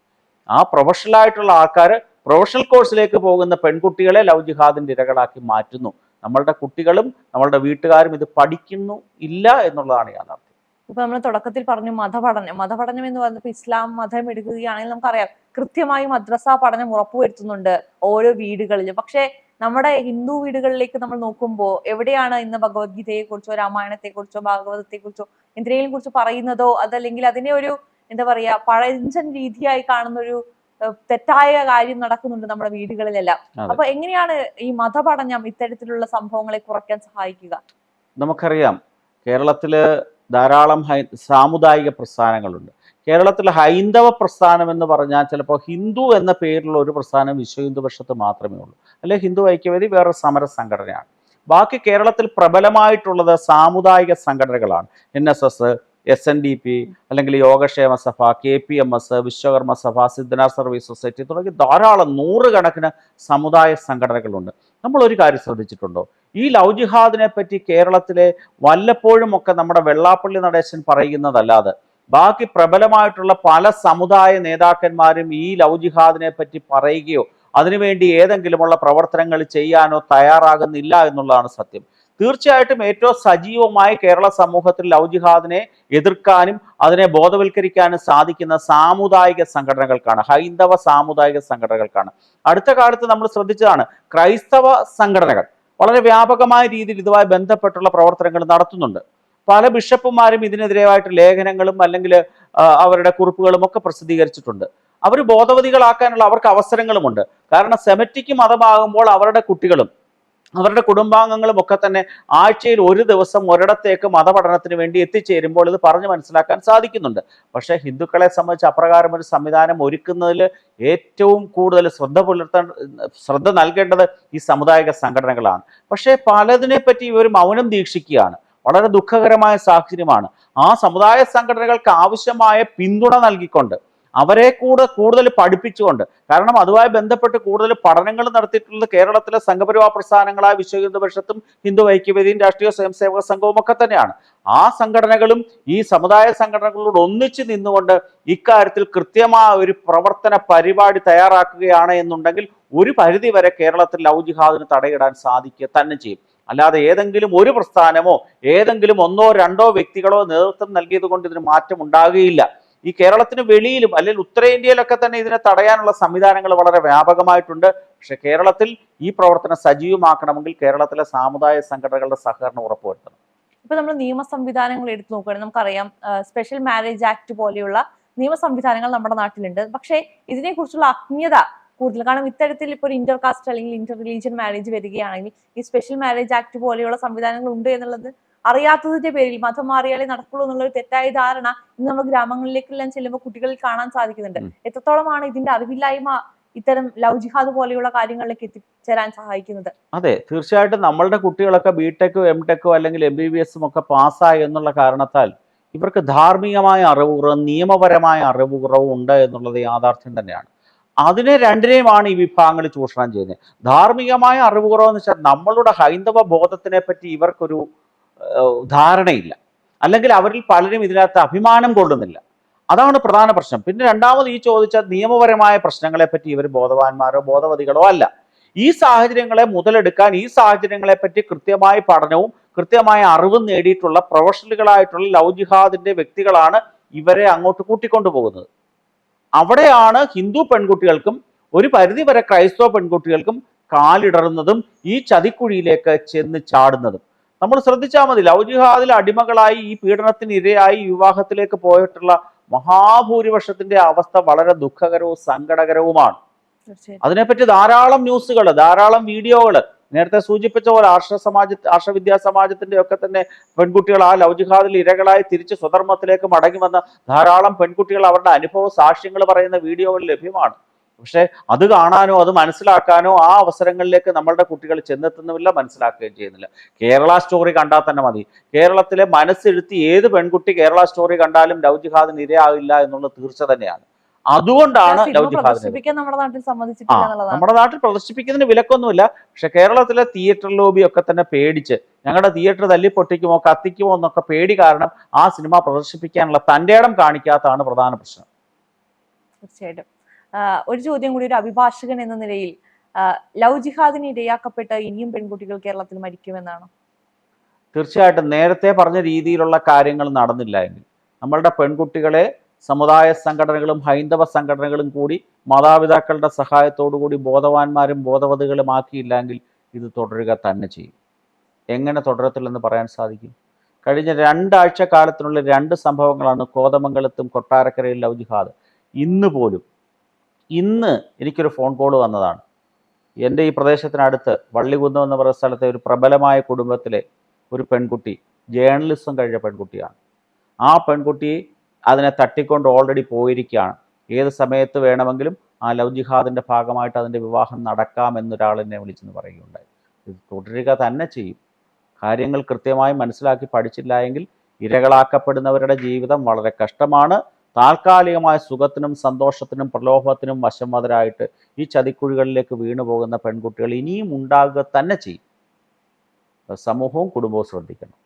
ആ പ്രൊഫഷണൽ ആയിട്ടുള്ള ആൾക്കാർ പ്രൊഫഷണൽ കോഴ്സിലേക്ക് പോകുന്ന പെൺകുട്ടികളെ ലവ് ജിഹാദിന്റെ ഇരകളാക്കി മാറ്റുന്നു. നമ്മളുടെ കുട്ടികളും നമ്മളുടെ വീട്ടുകാരും ഇത് പഠിക്കുന്നു ഇല്ല എന്നുള്ളതാണ് യാഥാർത്ഥ്യം. ഇപ്പൊ നമ്മൾ തുടക്കത്തിൽ പറഞ്ഞു മതപഠനം എന്ന് പറഞ്ഞപ്പോൾ ഇസ്ലാം മതം എടുക്കുകയാണെങ്കിൽ നമുക്കറിയാം കൃത്യമായി മദ്രസ പഠനം ഉറപ്പുവരുത്തുന്നുണ്ട് ഓരോ വീടുകളിലും. പക്ഷെ നമ്മുടെ ഹിന്ദു വീടുകളിലേക്ക് നമ്മൾ നോക്കുമ്പോൾ എവിടെയാണ് ഇന്ന് ഭഗവത്ഗീതയെ കുറിച്ചോ രാമായണത്തെ കുറിച്ചോ ഭാഗവതത്തെ കുറിച്ചോ എന്തിനേലും കുറിച്ച് പറയുന്നതോ, അതല്ലെങ്കിൽ അതിനെ ഒരു എന്താ പറയാ പഴഞ്ചൻ രീതിയായി കാണുന്ന ഒരു തെറ്റായ കാര്യം നടക്കുന്നുണ്ട് നമ്മുടെ വീടുകളിലെല്ലാം. അപ്പൊ എങ്ങനെയാണ് ഈ മതപഠനം ഇത്തരത്തിലുള്ള സംഭവങ്ങളെ കുറയ്ക്കാൻ സഹായിക്കുക? നമുക്കറിയാം കേരളത്തില് ധാരാളം സാമുദായിക പ്രസ്ഥാനങ്ങളുണ്ട്. കേരളത്തിൽ ഹൈന്ദവ പ്രസ്ഥാനം എന്ന് പറഞ്ഞാൽ ചിലപ്പോൾ ഹിന്ദു എന്ന പേരിലുള്ള ഒരു പ്രസ്ഥാനം വിശ്വ ഹിന്ദു പരിഷത്ത് മാത്രമേ ഉള്ളൂ, അല്ലെ ഹിന്ദു ഐക്യവേദി വേറൊരു സമര സംഘടനയാണ്. ബാക്കി കേരളത്തിൽ പ്രബലമായിട്ടുള്ളത് സാമുദായിക സംഘടനകളാണ്. NSS, SNDP, അല്ലെങ്കിൽ യോഗക്ഷേമ സഭ, KPMS, വിശ്വകർമ്മ സഭ, സിദ്ധനാഥ് സർവീസ് സൊസൈറ്റി തുടങ്ങി ധാരാളം നൂറുകണക്കിന് സമുദായ സംഘടനകളുണ്ട്. നമ്മൾ ഒരു കാര്യം ശ്രദ്ധിച്ചിട്ടുണ്ടോ? ഈ ലവ് ജിഹാദിനെ പറ്റി കേരളത്തിലെ വല്ലപ്പോഴും ഒക്കെ നമ്മുടെ വെള്ളാപ്പള്ളി നടേശൻ പറയുന്നതല്ലാതെ ബാക്കി പ്രബലമായിട്ടുള്ള പല സമുദായ നേതാക്കന്മാരും ഈ ലവ് ജിഹാദിനെ പറ്റി പറയുകയോ അതിനുവേണ്ടി ഏതെങ്കിലുമുള്ള പ്രവർത്തനങ്ങൾ ചെയ്യാനോ തയ്യാറാകുന്നില്ല എന്നുള്ളതാണ് സത്യം. തീർച്ചയായിട്ടും ഏറ്റവും സജീവമായി കേരള സമൂഹത്തിൽ ലവ് ജിഹാദിനെ എതിർക്കാനും അതിനെ ബോധവൽക്കരിക്കാനും സാധിക്കുന്ന സാമുദായിക സംഘടനകൾക്കാണ്, ഹൈന്ദവ സാമുദായിക സംഘടനകൾക്കാണ്. അടുത്ത കാലത്ത് നമ്മൾ ശ്രദ്ധിച്ചതാണ് ക്രൈസ്തവ സംഘടനകൾ വളരെ വ്യാപകമായ രീതിയിൽ ഇതുമായി ബന്ധപ്പെട്ടുള്ള പ്രവർത്തനങ്ങൾ നടത്തുന്നുണ്ട്. പല ബിഷപ്പുമാരും ഇതിനെതിരെയായിട്ട് ലേഖനങ്ങളും അല്ലെങ്കിൽ അവരുടെ കുറിപ്പുകളും ഒക്കെ പ്രസിദ്ധീകരിച്ചിട്ടുണ്ട്. അവർ ബോധവതികളാക്കാനുള്ള അവർക്ക് അവസരങ്ങളുമുണ്ട്. കാരണം സെമറ്റിക് മതമാകുമ്പോൾ അവരുടെ കുട്ടികളും അവരുടെ കുടുംബാംഗങ്ങളും ഒക്കെ തന്നെ ആഴ്ചയിൽ ഒരു ദിവസം ഒരിടത്തേക്ക് മതപഠനത്തിന് വേണ്ടി എത്തിച്ചേരുമ്പോൾ ഇത് പറഞ്ഞു മനസ്സിലാക്കാൻ സാധിക്കുന്നുണ്ട്. പക്ഷേ ഹിന്ദുക്കളെ സംബന്ധിച്ച് അപ്രകാരം ഒരു സംവിധാനം ഒരുക്കുന്നതിൽ ഏറ്റവും കൂടുതൽ ശ്രദ്ധ നൽകേണ്ടത് ഈ സാമുദായിക സംഘടനകളാണ്. പക്ഷേ പലതിനെ പറ്റി ഇവർ മൗനം ദീക്ഷിക്കുകയാണ്. വളരെ ദുഃഖകരമായ സാഹചര്യമാണ്. ആ സമുദായ സംഘടനകൾക്ക് ആവശ്യമായ പിന്തുണ നൽകിക്കൊണ്ട് അവരെ കൂടുതൽ പഠിപ്പിച്ചുകൊണ്ട്, കാരണം അതുമായി ബന്ധപ്പെട്ട് കൂടുതൽ പഠനങ്ങൾ നടത്തിയിട്ടുള്ളത് കേരളത്തിലെ സംഘപരിവാർ പ്രസ്ഥാനങ്ങളായ വിശ്വ ഹിന്ദു പരിഷത്തും ഹിന്ദു ഐക്യവേദിയും രാഷ്ട്രീയ സ്വയംസേവക സംഘവും ഒക്കെ തന്നെയാണ്. ആ സംഘടനകളും ഈ സമുദായ സംഘടനകളോട് ഒന്നിച്ചു നിന്നുകൊണ്ട് ഇക്കാര്യത്തിൽ കൃത്യമായ ഒരു പ്രവർത്തന പരിപാടി തയ്യാറാക്കുകയാണ് എന്നുണ്ടെങ്കിൽ ഒരു പരിധി വരെ കേരളത്തിൽ ലവ് ജിഹാദിന് തടയിടാൻ സാധിക്കുക തന്നെ ചെയ്യും. അല്ലാതെ ഏതെങ്കിലും ഒരു പ്രസ്ഥാനമോ ഏതെങ്കിലും ഒന്നോ രണ്ടോ വ്യക്തികളോ നേതൃത്വം നൽകിയത് കൊണ്ട് ഇതിന് മാറ്റം ഉണ്ടാകുകയില്ല. ഈ കേരളത്തിന് വെളിയിലും അല്ലെങ്കിൽ ഉത്തരേന്ത്യയിലൊക്കെ തന്നെ ഇതിനെ തടയാനുള്ള സംവിധാനങ്ങൾ വളരെ വ്യാപകമായിട്ടുണ്ട്. പക്ഷെ കേരളത്തിൽ ഈ പ്രവർത്തനം സജീവമാക്കണമെങ്കിൽ കേരളത്തിലെ സാമുദായിക സംഘടനകളുടെ സഹകരണം ഉറപ്പുവരുത്തണം. ഇപ്പൊ നമ്മൾ നിയമ സംവിധാനങ്ങൾ എടുത്തു നോക്കുകയാണെങ്കിൽ നമുക്കറിയാം സ്പെഷ്യൽ മാരേജ് ആക്ട് പോലെയുള്ള നിയമ സംവിധാനങ്ങൾ നമ്മുടെ നാട്ടിലുണ്ട്. പക്ഷേ ഇതിനെക്കുറിച്ചുള്ള അജ്ഞത കൂടുതൽ. കാരണം ഇത്തരത്തിൽ ഇപ്പോൾ ഒരു ഇന്റർ കാസ്റ്റ് അല്ലെങ്കിൽ ഇന്റർ റിലീജിയൻ മാരേജ് വരികയാണെങ്കിൽ ഈ സ്പെഷ്യൽ മാരേജ് ആക്ട് പോലെയുള്ള സംവിധാനങ്ങൾ ഉണ്ട് എന്നുള്ളത് അറിയാത്തതിന്റെ പേരിൽ മതം മാറിയാലേ നടക്കുള്ളൂ എന്നുള്ള ഒരു തെറ്റായ ധാരണ ഇന്ന് നമ്മൾ ഗ്രാമങ്ങളിലേക്കെല്ലാം ചെല്ലുമ്പോൾ കുട്ടികളിൽ കാണാൻ സാധിക്കുന്നുണ്ട്. എത്രത്തോളമാണ് ഇതിന്റെ അറിവില്ലായ്മ ഇത്തരം ലവ് ജിഹാദ് പോലെയുള്ള കാര്യങ്ങളിലേക്ക് എത്തിച്ചേരാൻ സഹായിക്കുന്നത്? അതെ, തീർച്ചയായിട്ടും നമ്മളുടെ കുട്ടികളൊക്കെ ബിടെക്കോ എംടെക്കോ അല്ലെങ്കിൽ MBBS ഒക്കെ പാസ്സായി എന്നുള്ള കാരണത്താൽ ഇവർക്ക് ധാർമ്മികമായ അറിവുകുറവും നിയമപരമായ അറിവുകുറവും ഉണ്ട് എന്നുള്ളത് യാഥാർത്ഥ്യം തന്നെയാണ്. അതിനെ രണ്ടിനെയുമാണ് ഈ വിഭാഗങ്ങൾ ചൂഷണം ചെയ്യുന്നത്. ധാർമ്മികമായ അറിവുകുറവെന്ന് വെച്ചാൽ നമ്മളുടെ ഹൈന്ദവ ബോധത്തിനെ പറ്റി ഇവർക്കൊരു ധാരണയില്ല, അല്ലെങ്കിൽ അവരിൽ പലരും ഇതിനകത്ത് അഭിമാനം കൊള്ളുന്നില്ല. അതാണ് പ്രധാന പ്രശ്നം. പിന്നെ രണ്ടാമത് ഈ ചോദിച്ച നിയമപരമായ പ്രശ്നങ്ങളെ പറ്റി ഇവർ ബോധവാന്മാരോ ബോധവതികളോ അല്ല. ഈ സാഹചര്യങ്ങളെ മുതലെടുക്കാൻ ഈ സാഹചര്യങ്ങളെ പറ്റി കൃത്യമായ പഠനവും കൃത്യമായ അറിവും നേടിയിട്ടുള്ള പ്രൊഫഷണലുകളായിട്ടുള്ള ലവ് ജിഹാദിന്റെ വ്യക്തികളാണ് ഇവരെ അങ്ങോട്ട് കൂട്ടിക്കൊണ്ടുപോകുന്നത്. അവിടെയാണ് ഹിന്ദു പെൺകുട്ടികൾക്കും ഒരു പരിധി വരെ ക്രൈസ്തവ പെൺകുട്ടികൾക്കും കാലിടറുന്നതും ഈ ചതിക്കുഴിയിലേക്ക് ചെന്ന് ചാടുന്നതും. നമ്മൾ ശ്രദ്ധിച്ചാൽ മതി, ലവ് ജിഹാദിൽ അടിമകളായി ഈ പീഡനത്തിന് ഇരയായി വിവാഹത്തിലേക്ക് പോയിട്ടുള്ള മഹാഭൂരിപക്ഷത്തിന്റെ അവസ്ഥ വളരെ ദുഃഖകരവും സങ്കടകരവുമാണ്. തീർച്ചയായിട്ടും. അതിനെപ്പറ്റി ധാരാളം ന്യൂസുകൾ, ധാരാളം വീഡിയോകൾ, നേരത്തെ സൂചിപ്പിച്ച പോലെ ആർഷവിദ്യാ സമാജത്തിന്റെ ഒക്കെ തന്നെ പെൺകുട്ടികൾ ആ ലവ് ജിഹാദിൽ ഇരകളായി തിരിച്ച് സ്വധർമ്മത്തിലേക്ക് മടങ്ങി വന്ന ധാരാളം പെൺകുട്ടികൾ അവരുടെ അനുഭവ സാക്ഷ്യങ്ങൾ പറയുന്ന വീഡിയോകൾ ലഭ്യമാണ്. പക്ഷെ അത് കാണാനോ അത് മനസ്സിലാക്കാനോ ആ അവസരങ്ങളിലേക്ക് നമ്മളുടെ കുട്ടികൾ ചെന്നെത്തുന്നുമില്ല, മനസ്സിലാക്കുകയും ചെയ്യുന്നില്ല. കേരള സ്റ്റോറി കണ്ടാൽ തന്നെ മതി. കേരളത്തിലെ മനസ്സിരുത്തി ഏത് പെൺകുട്ടി കേരള സ്റ്റോറി കണ്ടാലും ലവ് ജിഹാദിന് ഇരയാവില്ല എന്നുള്ളത് തീർച്ച തന്നെയാണ്. അതുകൊണ്ടാണ് ലവ് ജിഹാദിനെ നമ്മുടെ നാട്ടിൽ സമ്മതിച്ചിട്ടില്ല എന്നുള്ളതാണ്. നമ്മുടെ നാട്ടിൽ പ്രദർശിപ്പിക്കുന്നതിന് വിലക്കൊന്നുമില്ല. പക്ഷെ കേരളത്തിലെ തിയേറ്റർ ലോബി ഒക്കെ തന്നെ പേടിച്ച് ഞങ്ങളുടെ തിയേറ്റർ തല്ലിപ്പൊട്ടിക്കുമോ കത്തിക്കുമോ എന്നൊക്കെ പേടി കാരണം ആ സിനിമ പ്രദർശിപ്പിക്കാനുള്ള തന്റെ ഇടം കാണിക്കാത്തതാണ് പ്രധാന പ്രശ്നം. തീർച്ചയായിട്ടും. ഒരു ചോദ്യം കൂടി, ഒരു അഭിഭാഷകൻ എന്ന നിലയിൽ ലവ് ജിഹാദിന് ഇരയാക്കപ്പെട്ട് ഇനിയും പെൺകുട്ടികൾ കേരളത്തിൽ മരിക്കുമെന്നാണ്? തീർച്ചയായിട്ടും നേരത്തെ പറഞ്ഞ രീതിയിലുള്ള കാര്യങ്ങൾ നടന്നില്ല എങ്കിൽ നമ്മളുടെ പെൺകുട്ടികളെ സമുദായ സംഘടനകളും ഹൈന്ദവ സംഘടനകളും കൂടി മാതാപിതാക്കളുടെ സഹായത്തോടു കൂടി ബോധവാന്മാരും ബോധവതികളും ആക്കിയില്ലെങ്കിൽ ഇത് തുടരുക തന്നെ ചെയ്യും. എങ്ങനെ തുടരത്തില്ലെന്ന് പറയാൻ സാധിക്കും? കഴിഞ്ഞ 2 ആഴ്ച കാലത്തിനുള്ളിൽ 2 സംഭവങ്ങളാണ് കോതമംഗലത്തും കൊട്ടാരക്കരയിൽ ലവ് ജിഹാദ്. ഇന്ന് എനിക്കൊരു ഫോൺ കോൾ വന്നതാണ്. എൻ്റെ ഈ പ്രദേശത്തിനടുത്ത് വള്ളികുന്നം എന്ന് പറയുന്ന സ്ഥലത്തെ ഒരു പ്രബലമായ കുടുംബത്തിലെ ഒരു പെൺകുട്ടി, ജേർണലിസം കഴിഞ്ഞ പെൺകുട്ടിയാണ്. ആ പെൺകുട്ടി അതിനെ തട്ടിക്കൊണ്ട് ഓൾറെഡി പോയിരിക്കുകയാണ്. ഏത് സമയത്ത് വേണമെങ്കിലും ആ ലവ് ജിഹാദിൻ്റെ ഭാഗമായിട്ട് അതിൻ്റെ വിവാഹം നടക്കാമെന്നൊരാൾ എന്നെ വിളിച്ചെന്ന് പറയുകയുണ്ടായി. ഇത് തുടരുക തന്നെ ചെയ്യും. കാര്യങ്ങൾ കൃത്യമായി മനസ്സിലാക്കി പഠിച്ചില്ല എങ്കിൽ ഇരകളാക്കപ്പെടുന്നവരുടെ ജീവിതം വളരെ കഷ്ടമാണ്. താൽക്കാലികമായ സുഖത്തിനും സന്തോഷത്തിനും പ്രലോഭത്തിനും വശംവദരായിട്ട് ഈ ചതിക്കുഴികളിലേക്ക് വീണു പോകുന്ന പെൺകുട്ടികൾ ഇനിയും ഉണ്ടാകുക തന്നെ ചെയ്യും. സമൂഹവും കുടുംബവും ശ്രദ്ധിക്കണം.